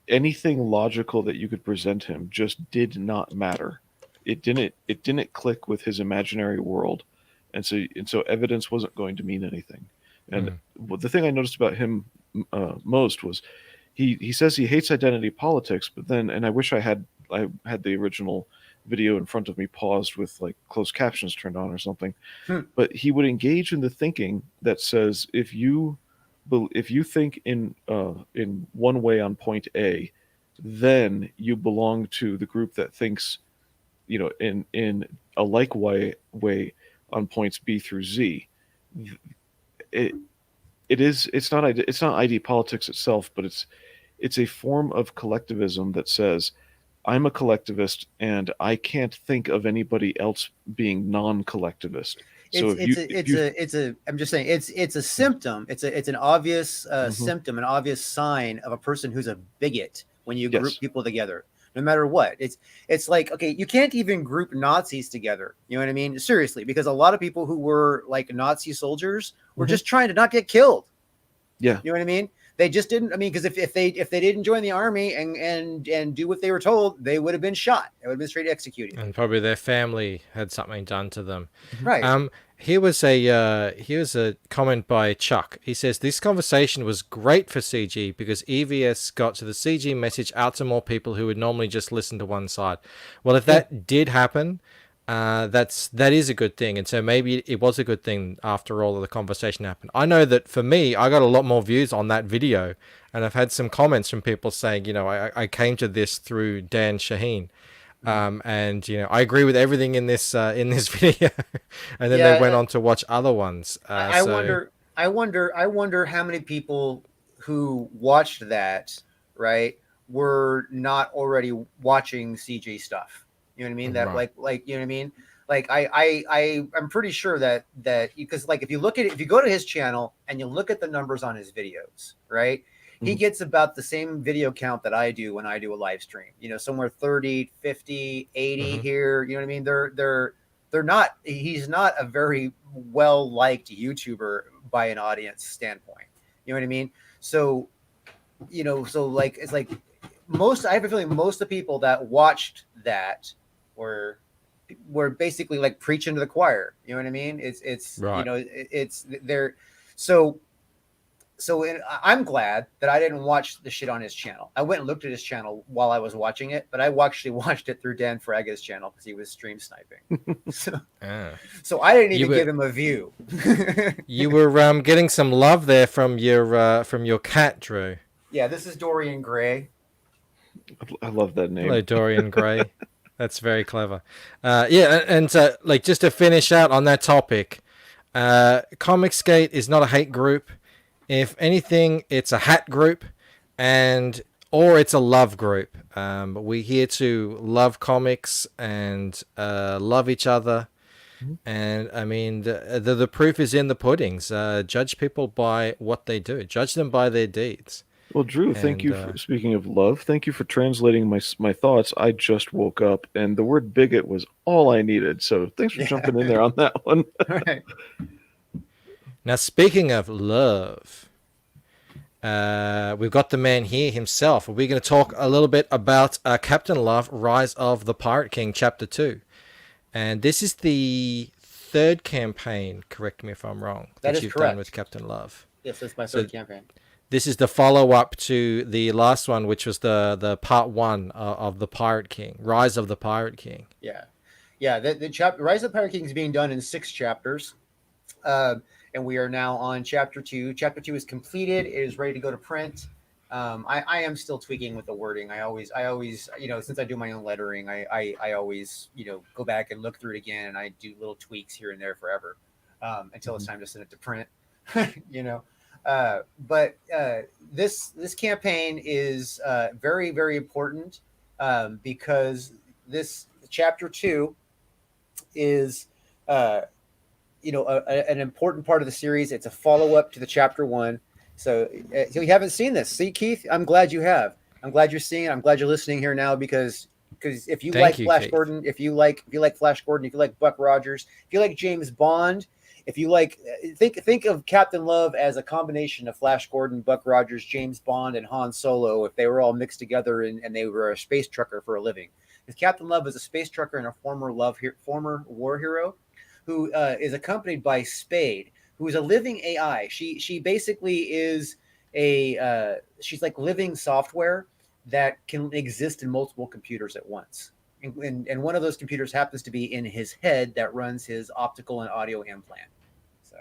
anything logical that you could present him just did not matter. It didn't click with his imaginary world, and so evidence wasn't going to mean anything. And the thing I noticed about him most was he says he hates identity politics, but then, and I wish I had the original video in front of me paused with like closed captions turned on or something, but he would engage in the thinking that says if you think in one way on point A, then you belong to the group that thinks in a like way on points B through Z. It's not ID politics itself, but it's a form of collectivism that says I'm a collectivist and I can't think of anybody else being non-collectivist. So I'm just saying it's a symptom. It's an obvious symptom, an obvious sign of a person who's a bigot when you group people together. No matter what, it's like, okay, you can't even group Nazis together. You know what I mean? Seriously, because a lot of people who were like Nazi soldiers were just trying to not get killed. Yeah, you know what I mean? They just didn't. I mean, because if they didn't join the army and do what they were told, they would have been shot. They would have been straight executed. And probably their family had something done to them. Right. Here's a comment by Chuck. He says this conversation was great for CG because EVS got to the CG message out to more people who would normally just listen to one side. Well, if that did happen, that is a good thing, and so maybe it was a good thing after all of the conversation happened. I know that for me, I got a lot more views on that video, and I've had some comments from people saying, I came to this through Dan Shahin. And I agree with everything in this video, and then they went on to watch other ones. I wonder how many people who watched that, right, were not already watching CG stuff. You know what I mean? That Right. like you know what I mean? Like I'm pretty sure that because like if you go to his channel and you look at the numbers on his videos, right? He gets about the same video count that I do when I do a live stream, somewhere 30, 50, 80 here. You know what I mean? They're not, he's not a very well-liked YouTuber by an audience standpoint. You know what I mean? So, so like, it's like I have a feeling most of the people that watched that were basically like preaching to the choir. You know what I mean? It's right. It's they're so I'm glad that I didn't watch the shit on his channel. I went and looked at his channel while I was watching it, but I actually watched it through Dan Fraga's channel because he was stream sniping. So I didn't even give him a view. You were getting some love there from your cat, Drew. Yeah, this is Dorian Gray. I love that name. Hello, Dorian Gray. That's very clever. And like just to finish out on that topic, Comicsgate is not a hate group. If anything, it's a hat group, or it's a love group. We're here to love comics and love each other. And I mean, the proof is in the puddings. Judge people by what they do. Judge them by their deeds. Well, Drew, thank you for speaking of love. Thank you for translating my thoughts. I just woke up, and the word bigot was all I needed. So thanks for jumping in there on that one. All right. Now, speaking of love, we've got the man here himself. We're going to talk a little bit about Captain Love, Rise of the Pirate King, Chapter 2. And this is the third campaign, correct me if I'm wrong, that you've correct. Done with Captain Love. Yes, that's my third campaign. This is the follow-up to the last one, which was the part 1 of the Pirate King, Rise of the Pirate King. Yeah. The Rise of the Pirate King is being done in 6 chapters. And we are now on chapter 2. Chapter 2 is completed. It is ready to go to print. I am still tweaking with the wording. I always, since I do my own lettering, I always, go back and look through it again, and I do little tweaks here and there forever until it's time to send it to print. But this campaign is very, very important because this chapter 2 is an important part of the series. It's a follow-up to the chapter 1. So you haven't seen this. See, Keith, I'm glad you have. I'm glad you're seeing it. I'm glad you're listening here now because if you like Flash Gordon, if you like Flash Gordon, if you like Buck Rogers, if you like James Bond, if you like think of Captain Love as a combination of Flash Gordon, Buck Rogers, James Bond, and Han Solo, if they were all mixed together and they were a space trucker for a living. Because Captain Love is a space trucker and a former war hero who is accompanied by Spade, who is a living AI. She basically is she's like living software that can exist in multiple computers at once. And one of those computers happens to be in his head that runs his optical and audio implant. So,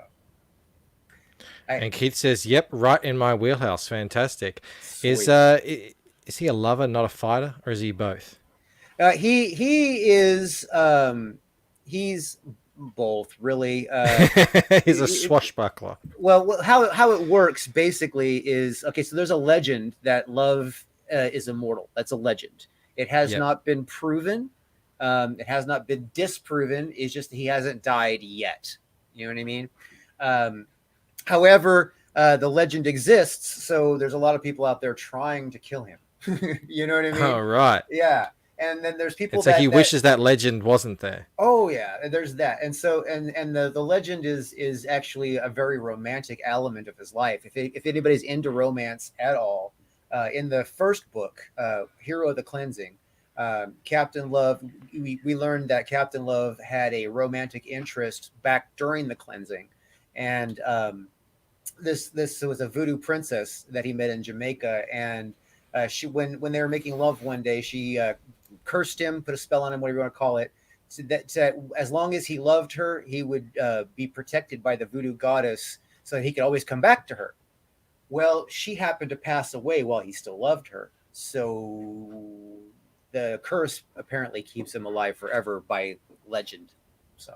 and Keith says, "Yep, right in my wheelhouse. Fantastic." Sweet. Is he a lover, not a fighter, or is he both? He is. He's both, really. He's a swashbuckler. Well, how it works basically is okay. So there's a legend that love is immortal. That's a legend. It has not been proven. It has not been disproven. It's just he hasn't died yet. You know what I mean? However, the legend exists, so there's a lot of people out there trying to kill him. You know what I mean? Oh, right. Yeah. And then there's people it's like he wishes that legend wasn't there. Oh yeah, there's that. And so and the legend is actually a very romantic element of his life. If anybody's into romance at all, in the first book, Hero of the Cleansing, Captain Love, we learned that Captain Love had a romantic interest back during the cleansing, and this was a voodoo princess that he met in Jamaica, and she when they were making love one day, she cursed him, put a spell on him, whatever you want to call it, so that as long as he loved her, he would be protected by the voodoo goddess, so that he could always come back to her. Well, she happened to pass away while he still loved her, so the curse apparently keeps him alive forever by legend. So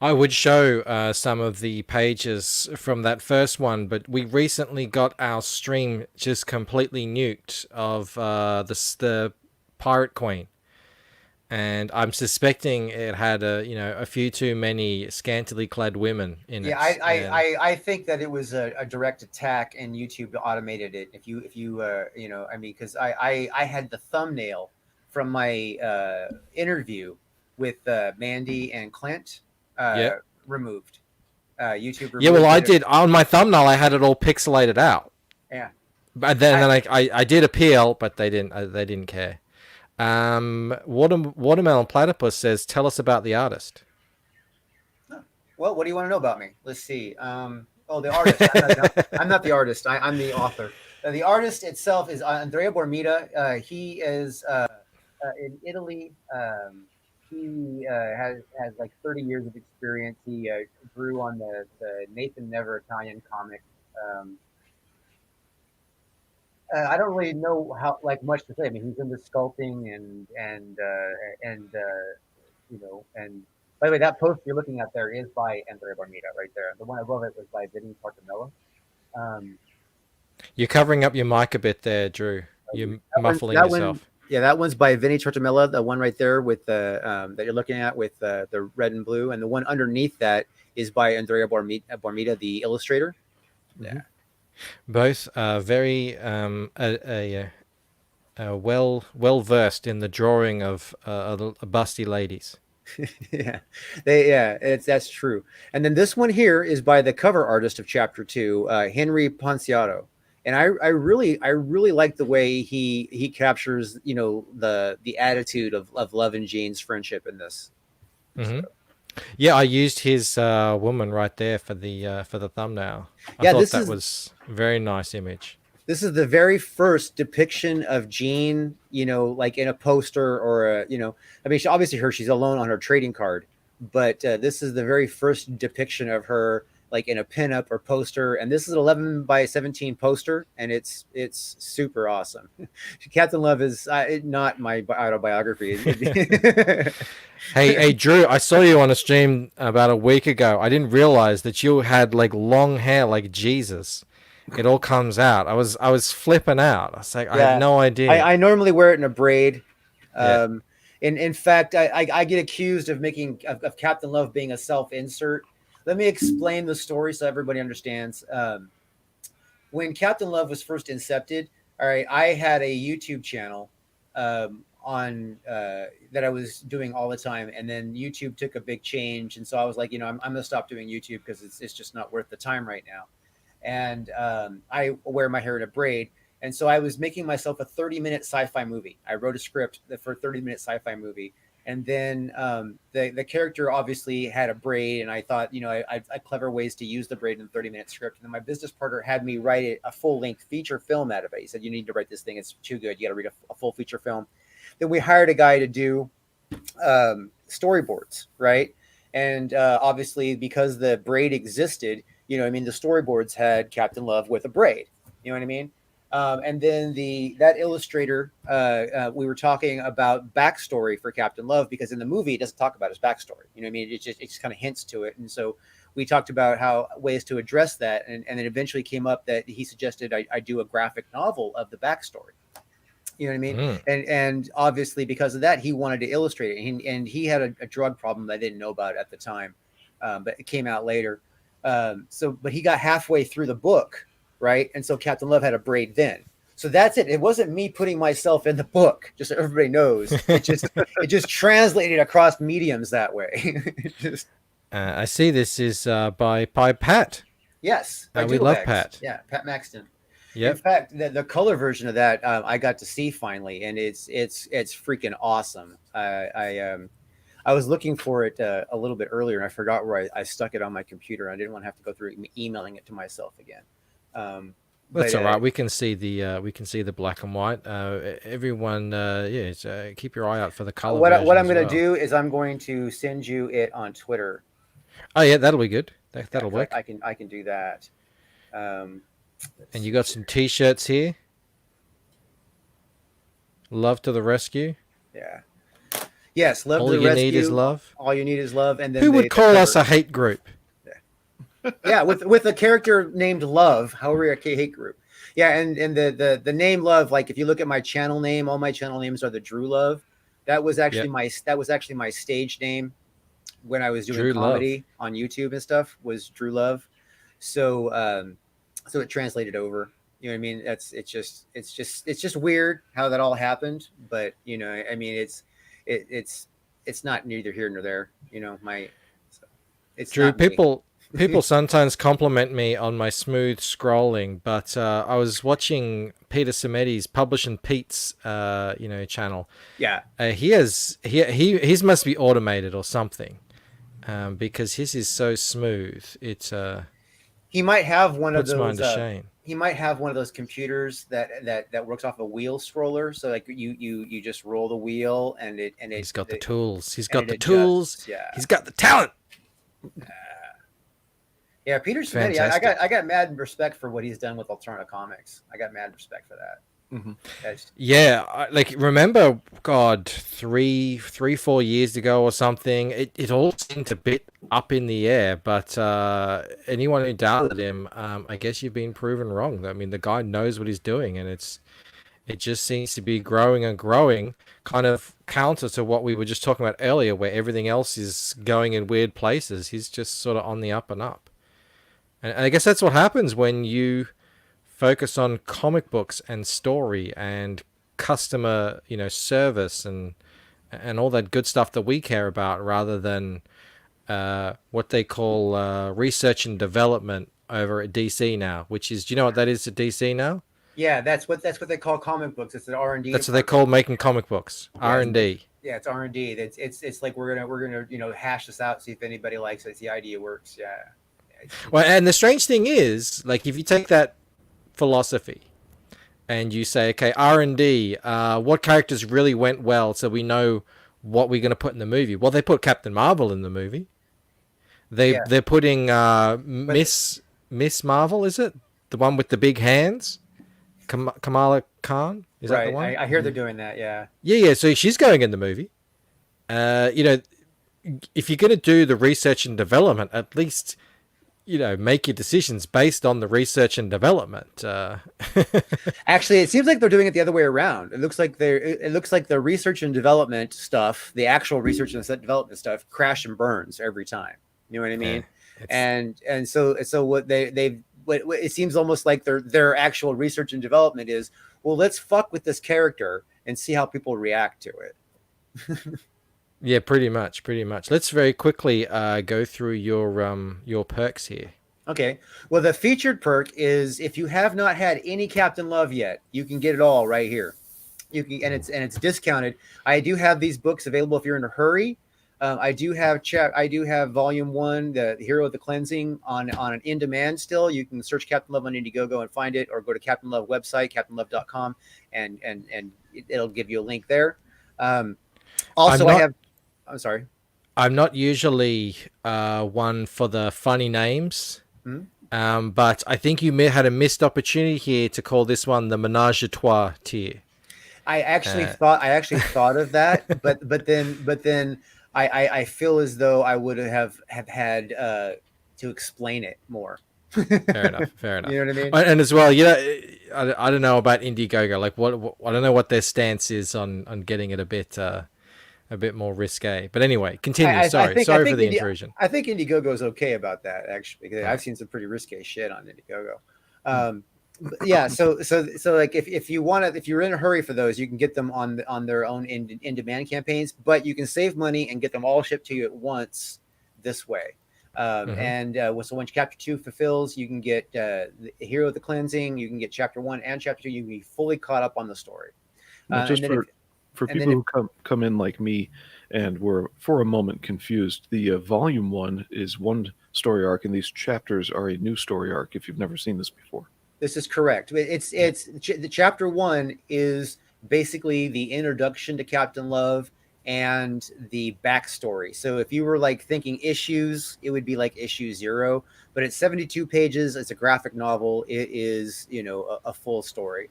I would show some of the pages from that first one, but we recently got our stream just completely nuked of the Pirate Queen, and I'm suspecting it had a few too many scantily clad women in it. Yeah, I think that it was a direct attack, and YouTube automated it. If you I mean, because I had the thumbnail from my interview with Mandy and Clint removed. YouTube removed. Yeah, well, I did on my thumbnail. I had it all pixelated out. Yeah, But then I did appeal, but they didn't care. Watermelon Platypus says, "Tell us about the artist." Well, what do you want to know about me? Let's see. The artist. I'm not the artist. I'm the author. The artist itself is Andrea Bormida. He is in Italy. He has like 30 years of experience. He drew on the Nathan Never Italian comic. I don't really know how much to say. I mean, he's into sculpting and by the way, that post you're looking at there is by Andrea Barmita right there. The one above it was by Vinny Portamella. You're covering up your mic a bit there, Drew. You're muffling yourself. That one's by Vinny Tortomella. The one right there with the that you're looking at with the red and blue, and the one underneath that is by Andrea Bormita, the illustrator. Yeah, both very well versed in the drawing of busty ladies. That's true. And then this one here is by the cover artist of Chapter 2, Henry Ponciato. And I really like the way he captures, the attitude of Love and Jean's friendship in this. Mm-hmm. So. Yeah, I used his woman right there for the thumbnail. I thought that was a very nice image. This is the very first depiction of Jean, like in a poster or I mean, she's alone on her trading card, but this is the very first depiction of her like in a pinup or poster, and this is an 11 by 17 poster, and it's super awesome. Captain Love is not my autobiography. Hey, Drew, I saw you on a stream about a week ago. I didn't realize that you had like long hair like Jesus. It all comes out. I was flipping out. I was like, I had no idea. I normally wear it in a braid. In fact, I get accused of making of Captain Love being a self-insert. Let me explain the story so everybody understands. When Captain Love was first incepted, all right, I had a YouTube channel on that I was doing all the time, and then YouTube took a big change, and so I was like, I'm gonna stop doing YouTube because it's just not worth the time right now. And I wear my hair in a braid. And so I was making myself a 30-minute sci-fi movie. I wrote a script for a 30-minute sci-fi movie. And then the character obviously had a braid. And I thought, I clever ways to use the braid in a 30-minute script. And then my business partner had me write a full-length feature film out of it. He said, you need to write this thing. It's too good. You got to read a full feature film. Then we hired a guy to do storyboards, right? And obviously, because the braid existed, the storyboards had Captain Love with a braid. You know what I mean? And then that illustrator, we were talking about backstory for Captain Love, because in the movie it doesn't talk about his backstory. You know what I mean? It just kind of hints to it. And so we talked about how ways to address that. And it eventually came up that he suggested I do a graphic novel of the backstory. You know what I mean? Mm. And obviously because of that, he wanted to illustrate it. And he had a drug problem that I didn't know about at the time, but it came out later. But he got halfway through the book, right? And so Captain Love had a braid then. So that's it. It wasn't me putting myself in the book, just so everybody knows. It just translated across mediums that way. I see this is by Pat. Yes. We love Pat. Yeah, Pat Maxton. In Yep. fact, the color version of that I got to see finally, and it's freaking awesome. I was looking for it a little bit earlier, and I forgot where I stuck it on my computer. I didn't want to have to go through emailing it to myself again. That's But all right. We can see the black and white. Everyone, keep your eye out for the color what version I'm as going to well. do is I'm going to send you it on Twitter. Oh yeah, that'll be good. That'll Yeah, work. I can do that. And you got some T-shirts here. Love to the rescue. Yeah. Yes, love All to the you rescue. need is love. All you need is love, and then Who would the call us cover. a hate group? Yeah, with a character named Love, however, a hate group. Yeah, and the name Love, like if you look at my channel name, all my channel names are the Drew Love. That was actually my stage name when I was doing Drew comedy on YouTube and stuff, was Drew Love. So so it translated over. You know what I mean? It's just weird how that all happened, but you know, I mean, it's not neither here nor there. You know, it's Drew, not me. people sometimes compliment me on my smooth scrolling, but I was watching Peter Simeti's Publishing Pete's channel. Yeah. His must be automated or something, because his is so smooth. It He might have one of puts mine those. to shame. He might have one of those computers that works off a wheel scroller. So like you just roll the wheel and He's got the tools. He's and got it the adjusts. tools. Yeah. He's got the talent. Yeah, Peter Simeti, I got mad respect for what he's done with alternative comics. I got mad respect for that. Yeah, remember, God, 4 years ago or something, it all seemed a bit up in the air, but anyone who doubted him, I guess you've been proven wrong. I mean, the guy knows what he's doing, and it just seems to be growing and growing, kind of counter to what we were just talking about earlier, where everything else is going in weird places. He's just sort of on the up and up. And I guess that's what happens when you focus on comic books and story and customer, service and all that good stuff that we care about, rather than what they call research and development over at DC now. Which is, do you know what that is at DC now? Yeah, that's what they call comic books. It's an R&D. That's what they call making comic books. R&D. Yeah, it's R&D. It's like we're gonna hash this out, see if anybody likes it, see the idea works. Yeah. Well, and the strange thing is, like, if you take that philosophy and you say, okay, R&D, what characters really went well, so we know what we're going to put in the movie. Well, they put Captain Marvel in the movie. They're putting Miss Marvel, is it the one with the big hands? Kamala Khan, is that the one? I hear they're doing that. Yeah. Yeah. So she's going in the movie. If you're going to do the research and development, at least make your decisions based on the research and development. Actually, it seems like they're doing it the other way around. It looks like the research and development stuff, the actual research and development stuff, crash and burns every time. You know what I mean? Yeah, and so what it seems almost like their actual research and development is, well, let's fuck with this character and see how people react to it. Yeah, pretty much. Let's very quickly go through your perks here. Okay. Well, the featured perk is, if you have not had any Captain Love yet, you can get it all right here. You can, and it's discounted. I do have these books available if you're in a hurry. I do have Volume 1, the Hero of the Cleansing, on an in demand still. You can search Captain Love on Indiegogo and find it, or go to Captain Love website, captainlove.com, and it'll give you a link there. I'm sorry. I'm not usually one for the funny names, but I think you had a missed opportunity here to call this one the Menage a Trois tier. I actually thought of that, but then I feel as though I would have had to explain it more. Fair enough. You know what I mean? And as well, I don't know about Indiegogo. Like, what I don't know what their stance is on getting it a bit more risque. But anyway, continue. Sorry for the intrusion. I think Indiegogo is okay about that, actually, because I've seen some pretty risque shit on Indiegogo. Yeah, so like if you're in a hurry for those, you can get them on their own in demand campaigns, but you can save money and get them all shipped to you at once this way. And so when chapter 2 fulfills, you can get the Hero of the Cleansing. You can get chapter 1 and chapter 2. You can be fully caught up on the story. Well, just for people who come in like me and were for a moment confused, the volume 1 is one story arc, and these chapters are a new story arc. If you've never seen this before, this is correct. It's the chapter 1 is basically the introduction to Captain Love and the backstory. So if you were like thinking issues, it would be like issue 0, but it's 72 pages. It's a graphic novel. It is, a full story.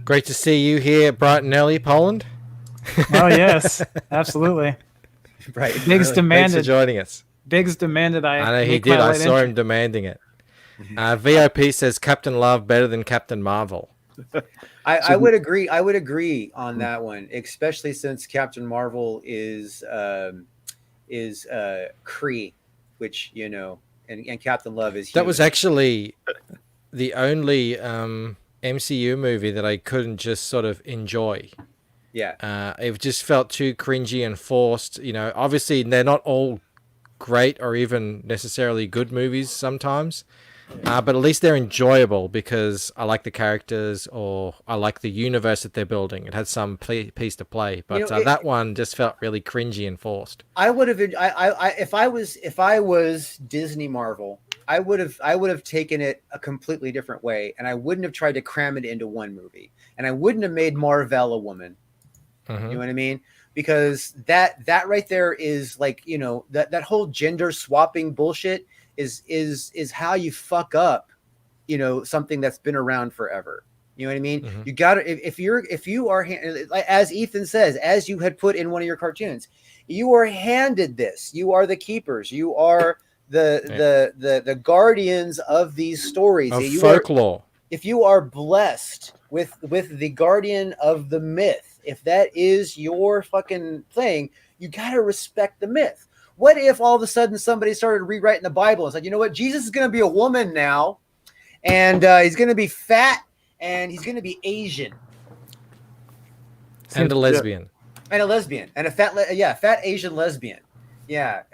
Great to see you here bright and early, Poland. Oh yes, absolutely. Right. Biggs demanded. Thanks for joining us. Biggs demanded I know he did. I saw him demanding it. VOP says Captain Love better than Captain Marvel. I would agree. I would agree on that one, especially since Captain Marvel is Kree, which and Captain Love is. That was actually the only MCU movie that I couldn't just sort of enjoy. Yeah. It just felt too cringy and forced. Obviously they're not all great or even necessarily good movies sometimes. But at least they're enjoyable because I like the characters or I like the universe that they're building. It had some piece to play, but that one just felt really cringy and forced. I would have, if I was Disney Marvel, I would have taken it a completely different way, and I wouldn't have tried to cram it into one movie, and I wouldn't have made Marvel a woman. You know what I mean? Because that right there is like, that whole gender swapping bullshit is how you fuck up, something that's been around forever. You know what I mean? You gotta, if you are, as Ethan says, as you had put in one of your cartoons, you are handed this. You are the keepers. You are the guardians of these stories. Of folklore. If you are blessed with the guardian of the myth, if that is your fucking thing, you gotta respect the myth. What if all of a sudden somebody started rewriting the Bible and said, you know what, Jesus is going to be a woman now, and he's going to be fat, and he's going to be Asian, and a lesbian, and a fat Asian lesbian. Yeah,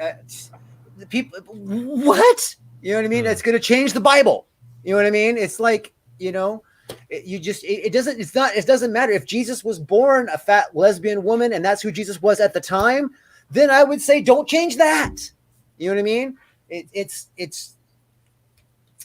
the people. What? You know what I mean? It's going to change the Bible. You know what I mean? It's like, it doesn't matter if Jesus was born a fat lesbian woman and that's who Jesus was at the time. Then I would say don't change that. You know what I mean? It's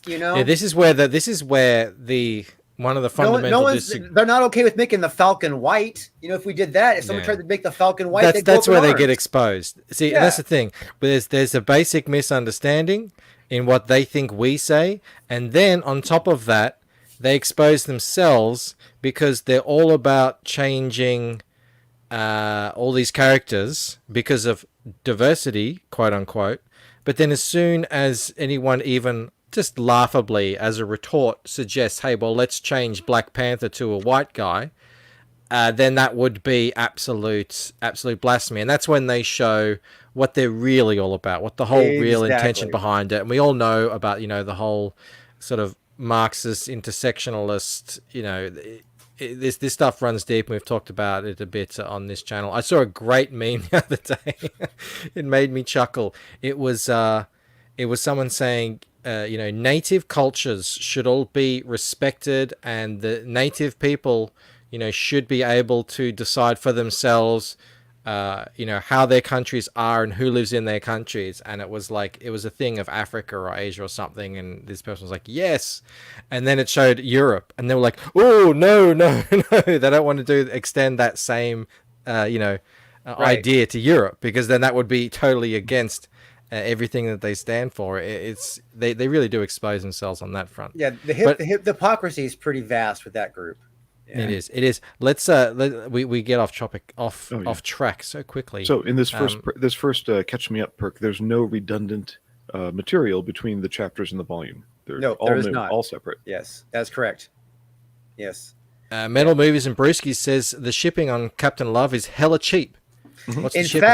Yeah, this is where the one of the fundamental. They're not okay with making the Falcon white. If we did that, if someone tried to make the Falcon white, that's where they get exposed. See, and that's the thing. But there's a basic misunderstanding in what they think we say, and then on top of that, they expose themselves because they're all about changing all these characters because of diversity, quote unquote. But then as soon as anyone even just laughably as a retort suggests, hey, well, let's change Black Panther to a white guy, then that would be absolute blasphemy. And that's when they show what they're really all about, what the whole real intention behind it. And we all know about, the whole sort of Marxist intersectionalist, this stuff runs deep, and we've talked about it a bit on this channel. I saw a great meme the other day. It made me chuckle. It was someone saying, native cultures should all be respected, and the native people, should be able to decide for themselves, how their countries are and who lives in their countries. And it was a thing of Africa or Asia or something, and this person was like, yes. And then it showed Europe, and they were like, oh, no, they don't want to extend that same idea to Europe, because then that would be totally against everything that they stand for. They really do expose themselves on that front. Yeah, the hypocrisy is pretty vast with that group. Yeah. It is. Let's we get off topic, off track so quickly. So in this first catch me up perk, there's no redundant material between the chapters and the volume. They're all there is not. All separate. Yes, that's correct. Yes. Metal Movies and Brewskis says the shipping on Captain Love is hella cheap. What's the shipping?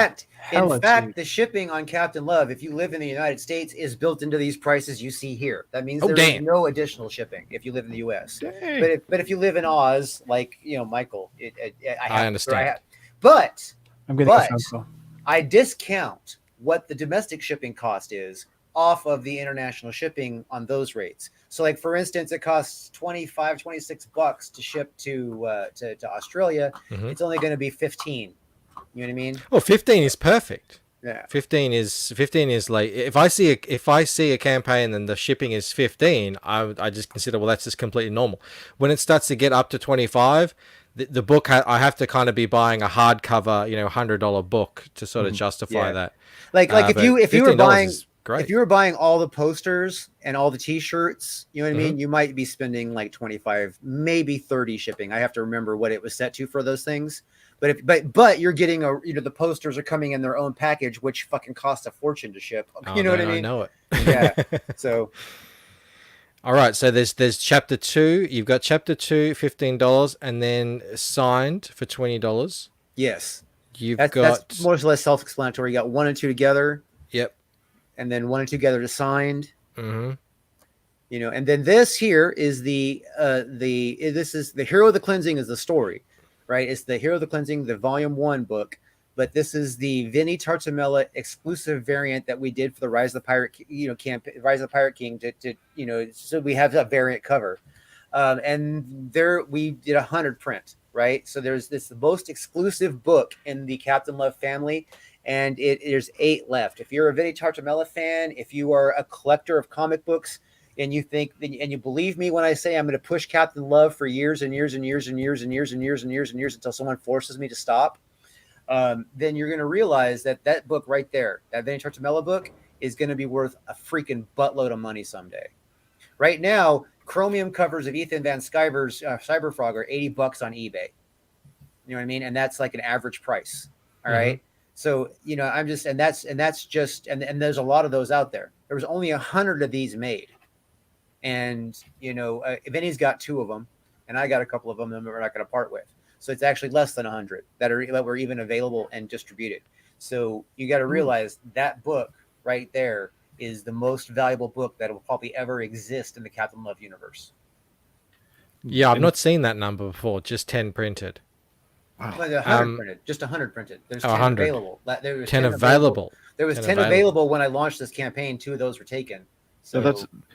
In fact, the shipping on Captain Love, if you live in the United States, is built into these prices you see here. That means there is no additional shipping if you live in the U.S. But if you live in Oz, like Michael, I understand. But I discount what the domestic shipping cost is off of the international shipping on those rates. So like for instance, it costs $25-26 to ship to Australia. Mhm. It's only going to be 15. You know what I mean? Well, 15 is perfect. Yeah. 15 is like if I see a campaign and the shipping is 15, I just consider, well, that's just completely normal. When it starts to get up to 25, the book I have to kind of be buying a hardcover, $100 book to sort of justify Yeah. that. Like if But you were $15 buying is great. if you were buying all the posters and all the t-shirts, you know what I Mm-hmm. mean, you might be spending like 25, maybe 30 shipping. I have to remember what it was set to for those things. But you're getting the posters are coming in their own package, which fucking costs a fortune to ship. Oh, You know what I man, mean? I know it. Yeah. So All right, so there's chapter 2. You've got chapter 2, $15, and then signed for $20. yes. You've That's got more or less self-explanatory. You got 1 and 2 together, yep. and then 1 and 2 together to signed. Mm-hmm. And then this here is this is the Hero of the Cleansing is the story, right? It's the Hero of the Cleansing, the volume 1 book, but this is the Vinny Tartamella exclusive variant that we did for the Rise of the Pirate, Rise of the Pirate King so we have a variant cover. And there we did 100 print, right? So there's the most exclusive book in the Captain Love family, and there's 8 left. If you're a Vinny Tartamella fan, if you are a collector of comic books, and you think and you believe me when I say I'm going to push Captain Love for years and years and years and years and years and years and years and years until someone forces me to stop, then you're going to realize that book right there, that Vinny Tartamella book, is going to be worth a freaking buttload of money someday. Right now, chromium covers of Ethan Van Sciver's Cyberfrog are $80 on eBay. You know what I mean? And that's like an average price. All right. So, I'm just, and that's just, and there's a lot of those out there. There was only 100 of these made. And, Vinny's got 2 of them, and I got a couple of them that we're not going to part with. So it's actually less than 100 that were even available and distributed. So you got to realize that book right there is the most valuable book that will probably ever exist in the Captain Love universe. Yeah, I've not seen that number before. Just 10 printed. Wow. Well, 100 printed, just 100 printed. There's 10 100. available. There was 10 available. There was 10 available when I launched this campaign. 2 of those were taken. So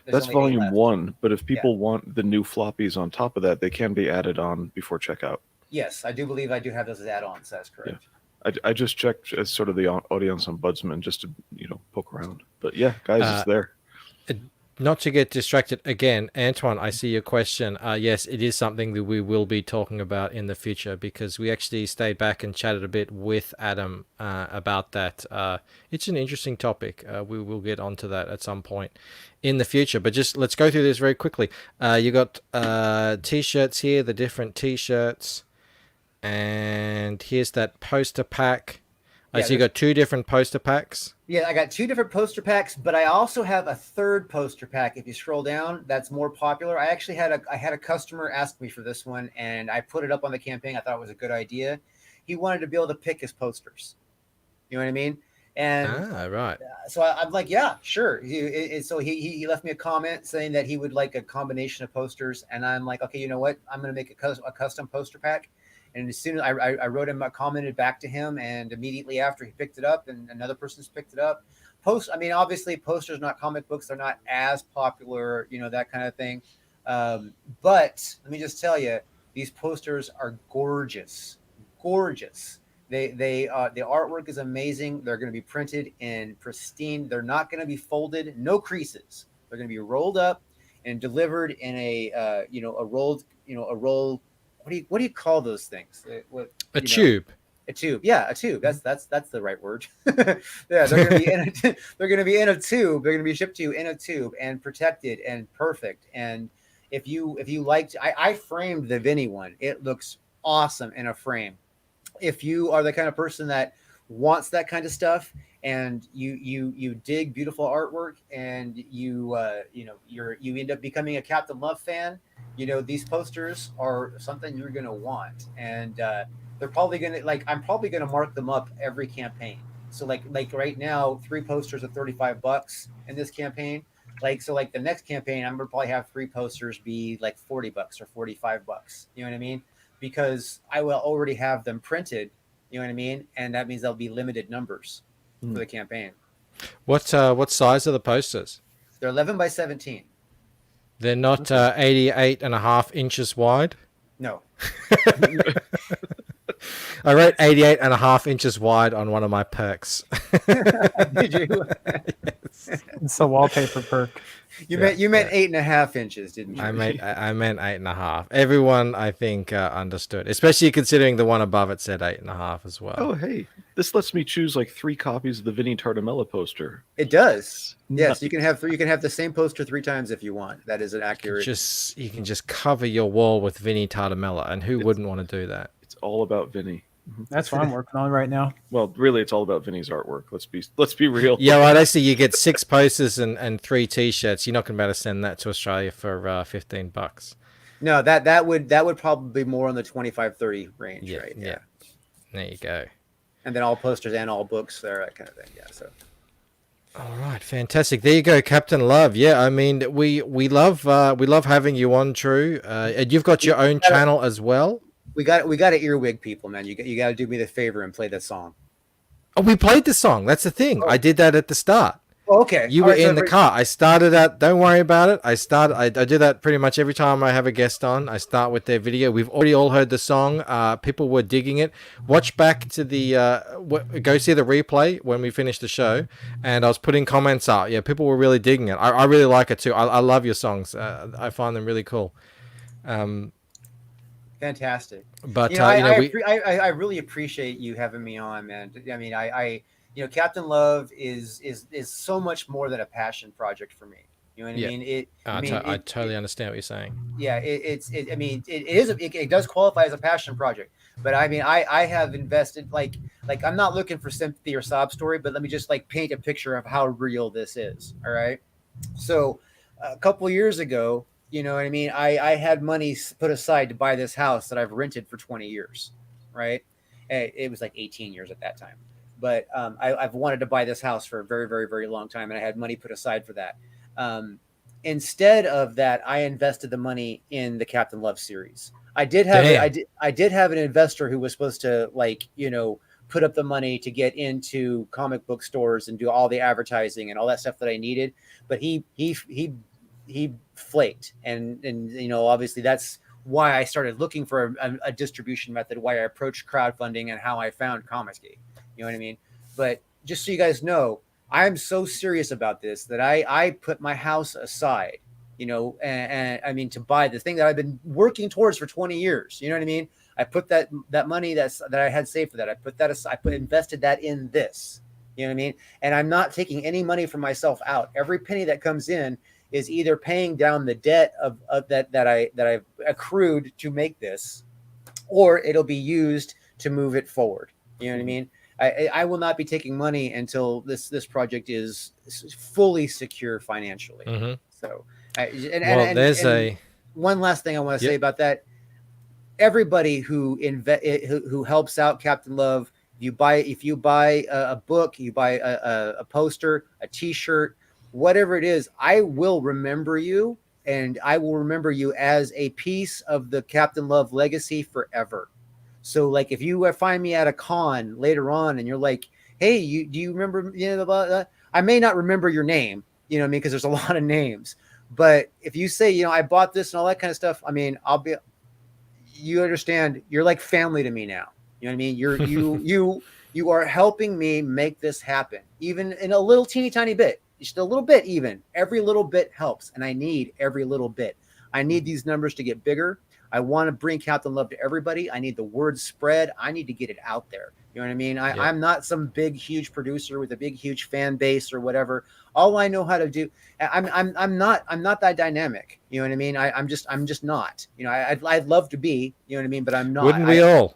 that's volume 1. But if people want the new floppies on top of that, they can be added on before checkout. Yes, I do believe I do have those as add-ons. That's correct. Yeah. I just checked as sort of the audience ombudsman just to poke around. But yeah, guys, it's there. Not to get distracted again, Antoine, I see your question. Yes, it is something that we will be talking about in the future because we actually stayed back and chatted a bit with Adam about that. It's an interesting topic. We will get onto that at some point in the future. But just let's go through this very quickly. You got T-shirts here, the different T-shirts, and here's that poster pack. So you got 2 different poster packs. Yeah, I got 2 different poster packs, but I also have a 3rd poster pack. If you scroll down, that's more popular. I actually had a customer ask me for this one, and I put it up on the campaign. I thought it was a good idea. He wanted to be able to pick his posters. You know what I mean? And right. So I'm like, yeah, sure. So he left me a comment saying that he would like a combination of posters, and I'm like, okay, you know what? I'm going to make a custom poster pack. And as soon as I wrote him, I commented back to him, and immediately after he picked it up, and another person's picked it up. Obviously, posters, not comic books, they're not as popular, that kind of thing. But let me just tell you, these posters are gorgeous, gorgeous. The artwork is amazing. They're going to be printed in pristine. They're not going to be folded, no creases. They're going to be rolled up and delivered in a rolled. What do you call those things? A tube. A tube. Yeah, a tube. That's the right word. Yeah, they're going to be in a tube. They're going to be shipped to you in a tube and protected and perfect. And if you liked, I framed the Vinny one. It looks awesome in a frame. If you are the kind of person that wants that kind of stuff and you dig beautiful artwork and you end up becoming a Captain Love fan, these posters are something you're going to want. And they're probably going to I'm probably going to mark them up every campaign. So like right now, 3 posters are $35 in this campaign. The next campaign, I'm going to probably have 3 posters be like $40 or $45. You know what I mean? Because I will already have them printed, you know what I mean? And that means there'll be limited numbers. for the campaign. What size are the posters? They're 11 by 17. They're not 88.5 inches wide. No. I wrote 88.5 inches wide on one of my perks. Did you? It's a wallpaper perk. You meant 8.5 inches, didn't you? I meant 8.5. Everyone, I think, understood, especially considering the one above it said 8.5 as well. Oh, hey, this lets me choose like 3 copies of the Vinny Tartamella poster. It does. Yes, you can have you can have the same poster 3 times if you want. That is an accurate. You can just cover your wall with Vinny Tartamella, and who wouldn't want to do that? It's all about Vinny. That's what I'm working on right now. Well, really, it's all about Vinny's artwork. Let's be real. Yeah, right. I see. You get 6 posters and 3 T-shirts. You're not going to be able to send that to Australia for $15. No, that would probably be more on the 25-30 range, right? Yeah. There you go. And then all posters and all books there, that kind of thing. Yeah. So. All right, fantastic. There you go, Captain Love. Yeah, I mean, we love having you on, Drew. And you've got your own channel as well. We got to earwig people, man. You got to do me the favor and play that song. Oh, we played the song. That's the thing. I did that at the start. Oh, okay. You were in the car. I started at. Don't worry about it. I do that pretty much every time I have a guest on. I start with their video. We've already all heard the song. People were digging it. Watch back to the. Go see the replay when we finish the show. And I was putting comments out. Yeah, people were really digging it. I really like it too. I love your songs. I find them really cool. Fantastic. But I really appreciate you having me on, man. I mean, I Captain Love is so much more than a passion project for me. You know what I mean? I totally understand what you're saying. Yeah, it does qualify as a passion project. But I mean, I have invested like I'm not looking for sympathy or sob story, but let me just like paint a picture of how real this is. All right. So a couple years ago, you know what I mean? I had money put aside to buy this house that I've rented for 20 years, right? It was like 18 years at that time. But I've wanted to buy this house for a very, very, very long time, and I had money put aside for that. Instead of that, I invested the money in the Captain Love series. I did have an investor who was supposed to put up the money to get into comic book stores and do all the advertising and all that stuff that I needed, but he flaked, and obviously that's why I started looking for a distribution method, why I approached crowdfunding, and how I found Comicsgate. You know what I mean? But just so you guys know, I'm so serious about this that I put my house aside, and I mean, to buy the thing that I've been working towards for 20 years. You know what I mean? I put that money that I had saved for that. I put that aside. Invested that in this. You know what I mean? And I'm not taking any money from myself out. Every penny that comes in is either paying down the debt of that I've accrued to make this, or it'll be used to move it forward. You know what I mean? I will not be taking money until this project is fully secure financially. Mm-hmm. So, one last thing I want to say about that. Everybody who helps out Captain Love, if you buy a book, you buy a poster, a T-shirt, whatever it is, I will remember you, and I will remember you as a piece of the Captain Love legacy forever. So, like, if you find me at a con later on and you're like, hey, do you remember, I may not remember your name, you know what I mean? Because there's a lot of names. But if you say, I bought this and all that kind of stuff, I mean, you understand, you're like family to me now. You know what I mean? You are helping me make this happen, even in a little teeny tiny bit. Just a little bit, even. Every little bit helps, and I need every little bit. I need these numbers to get bigger. I want to bring Captain Love to everybody. I need the word spread. I need to get it out there. You know what I mean? I'm not some big, huge producer with a big, huge fan base or whatever. All I know how to do, I'm not that dynamic. You know what I mean? I'm just not. I'd love to be. You know what I mean? But I'm not. Wouldn't we all?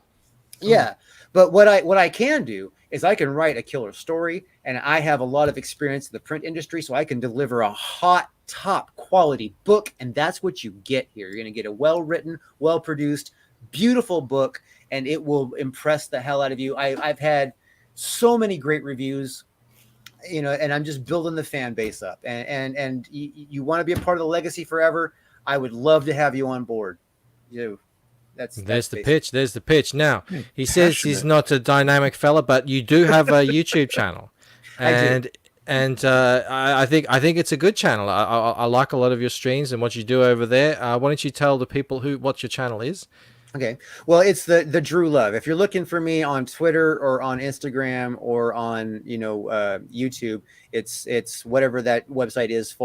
Yeah. But what I can do is I can write a killer story, and I have a lot of experience in the print industry, so I can deliver a hot, top quality book, and that's what you get here. You're going to get a well-written, well-produced, beautiful book, and it will impress the hell out of you. I've had so many great reviews, and I'm just building the fan base up. And you want to be a part of the legacy forever, I would love to have you on board. There's the pitch. There's the pitch. Now, he says he's not a dynamic fella, but you do have a YouTube channel. and I think it's a good channel. I like a lot of your streams and what you do over there. Why don't you tell the people what your channel is? Okay. Well, it's the Drew Love. If you're looking for me on Twitter or on Instagram or on YouTube, it's whatever that website is /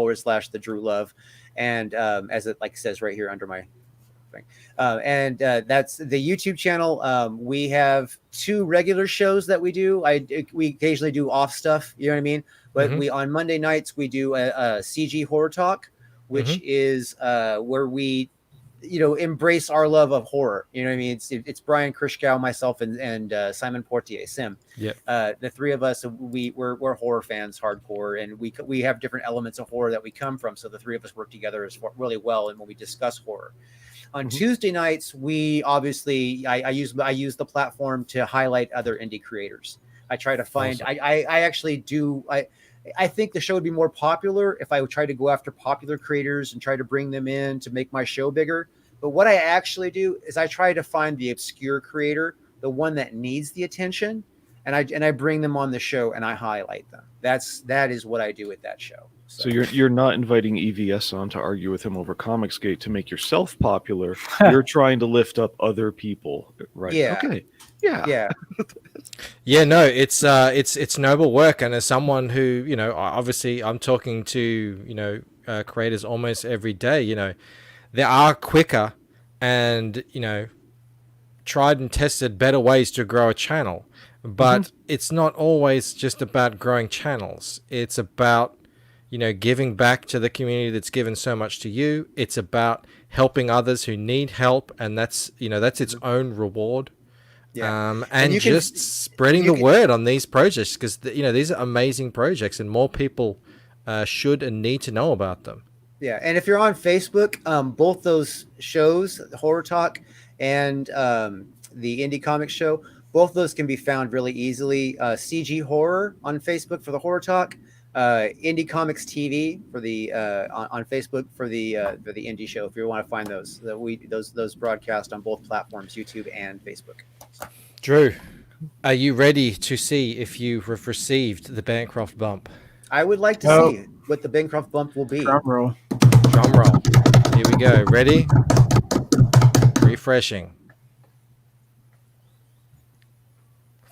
the Drew Love, and as it like says right here under my thing, and that's the YouTube channel. We have 2 regular shows that we do. We occasionally do off stuff. You know what I mean? But we on Monday nights we do a CG horror talk, which is where we embrace our love of horror. You know what I mean? It's Brian Krischkow, myself, and Simon Portier, Sim. Yeah. The 3 of us, we're horror fans, hardcore, and we have different elements of horror that we come from. So the 3 of us work together really well, and when we discuss horror. On Tuesday nights, we obviously I use the platform to highlight other indie creators. I try to find. Awesome. I actually do. I think the show would be more popular if I would try to go after popular creators and try to bring them in to make my show bigger. But what I actually do is I try to find the obscure creator, the one that needs the attention, and I bring them on the show and I highlight them. That is what I do with that show. So you're not inviting EVS on to argue with him over Comicsgate to make yourself popular. You're trying to lift up other people, right? Yeah. Okay. Yeah. Yeah. Yeah, no, it's noble work, and as someone who, obviously I'm talking to, creators almost every day, there are quicker and, tried and tested better ways to grow a channel, but it's not always just about growing channels. It's about, giving back to the community that's given so much to you. It's about helping others who need help, and that's its own reward. Yeah. And just spreading the word on these projects, because these are amazing projects, and more people should and need to know about them. Yeah, and if you're on Facebook, both those shows, Horror Talk and the Indie Comics Show, both those can be found really easily. CG Horror on Facebook for the Horror Talk, Indie Comics TV for the on Facebook for the Indie Show. If you want to find those, those broadcast on both platforms, YouTube and Facebook. Drew, are you ready to see if you have received the Bancroft bump? I would like to see what the Bancroft bump will be. Drum roll. Drum roll. Here we go. Ready? Refreshing.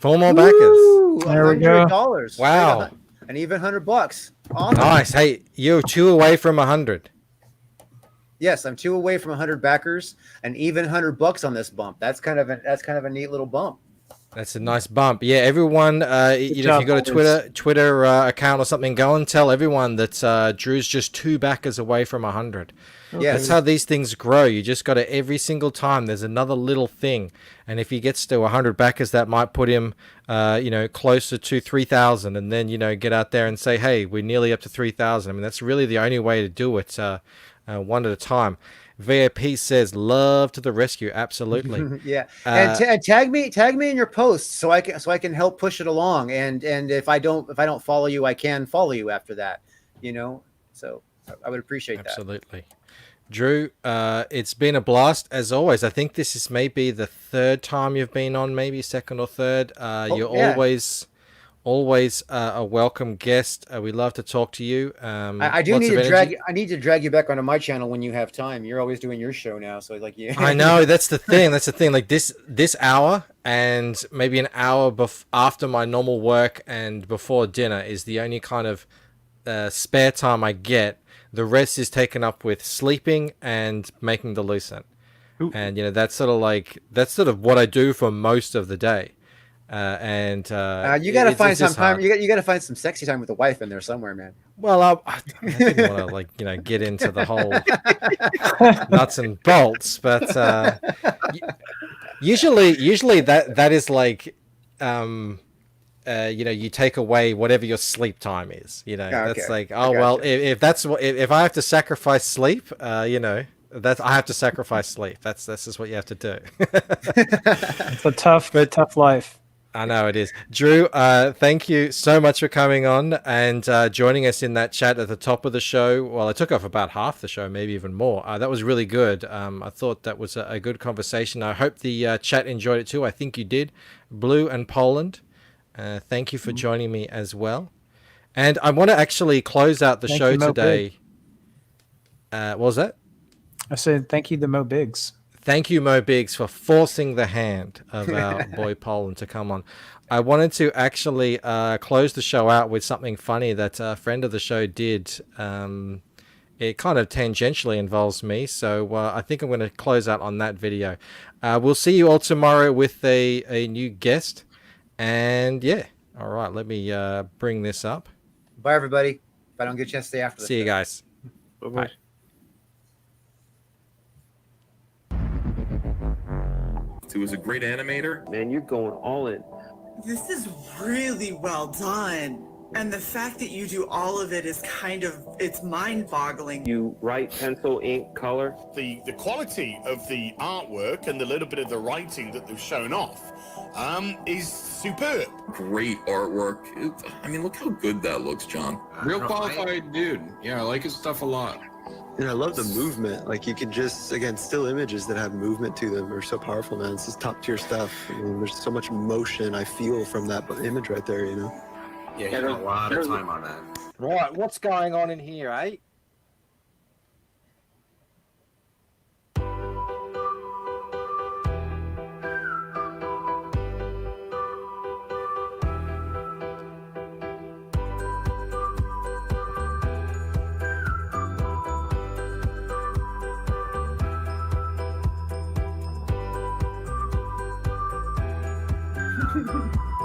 4 more backers. There we go. $100. Wow. And even $100. Awesome. Nice. Hey, you're 2 away from 100. Yes, I'm 2 away from 100 backers, and even $100 on this bump. That's kind of a neat little bump. That's a nice bump. Yeah, everyone, if you've got a Twitter account or something, go and tell everyone that Drew's just 2 backers away from 100. Yeah, that's how these things grow. You just got to, every single time, there's another little thing. And if he gets to 100 backers, that might put him, closer to 3,000. And then, get out there and say, hey, we're nearly up to 3,000. I mean, that's really the only way to do it, one at a time. VIP says, love to the rescue. Absolutely. Yeah. And tag me in your posts so I can help push it along. And if I don't follow you, I can follow you after that, so I would appreciate that. Absolutely. Drew, it's been a blast as always. I think this is maybe the 3rd time you've been on, maybe 2nd or 3rd. You're always a welcome guest. We love to talk to you. I need to drag you back onto my channel when you have time. You're always doing your show now, so I know, that's the thing. Like this hour and maybe an hour after my normal work and before dinner is the only kind of spare time I get. The rest is taken up with sleeping and making the loose end. And that's sort of what I do for most of the day. You gotta find some time. You gotta find some sexy time with the wife in there somewhere, man. Well, I didn't want to get into the whole nuts and bolts, but usually that is you take away whatever your sleep time is. That's like, if I have to sacrifice sleep, I have to sacrifice sleep. That's just what you have to do. It's a tough life. I know it is. Drew, thank you so much for coming on and joining us in that chat at the top of the show. Well, I took off about half the show, maybe even more. That was really good. I thought that was a good conversation. I hope the chat enjoyed it too. I think you did. Blue and Poland, thank you for joining me as well. And I want to actually close out the Thank show you, Mo today. What was that? I said thank you to Mo Biggs. Thank you, Mo Biggs, for forcing the hand of our boy Poland to come on. I wanted to actually close the show out with something funny that a friend of the show did. It kind of tangentially involves me, so I think I'm going to close out on that video. We'll see you all tomorrow with a new guest. And yeah, all right, let me bring this up. Bye, everybody. If I don't get a chance to stay after this. See you guys. Bye-bye. Bye. He was a great animator. Man, you're going all in. This is really well done. And the fact that you do all of it is it's mind-boggling. You write pencil, ink, color. The quality of the artwork and the little bit of the writing that they've shown off is superb. Great artwork. I mean, look how good that looks, John. Real qualified dude. Yeah, I like his stuff a lot. And I love the movement. Like, you can just, again, still images that have movement to them are so powerful, man. This is top tier stuff. I mean, there's so much motion I feel from that image right there, you know? Yeah, you got a lot of time on that. Right, what's going on in here, eh? Ha ha ha.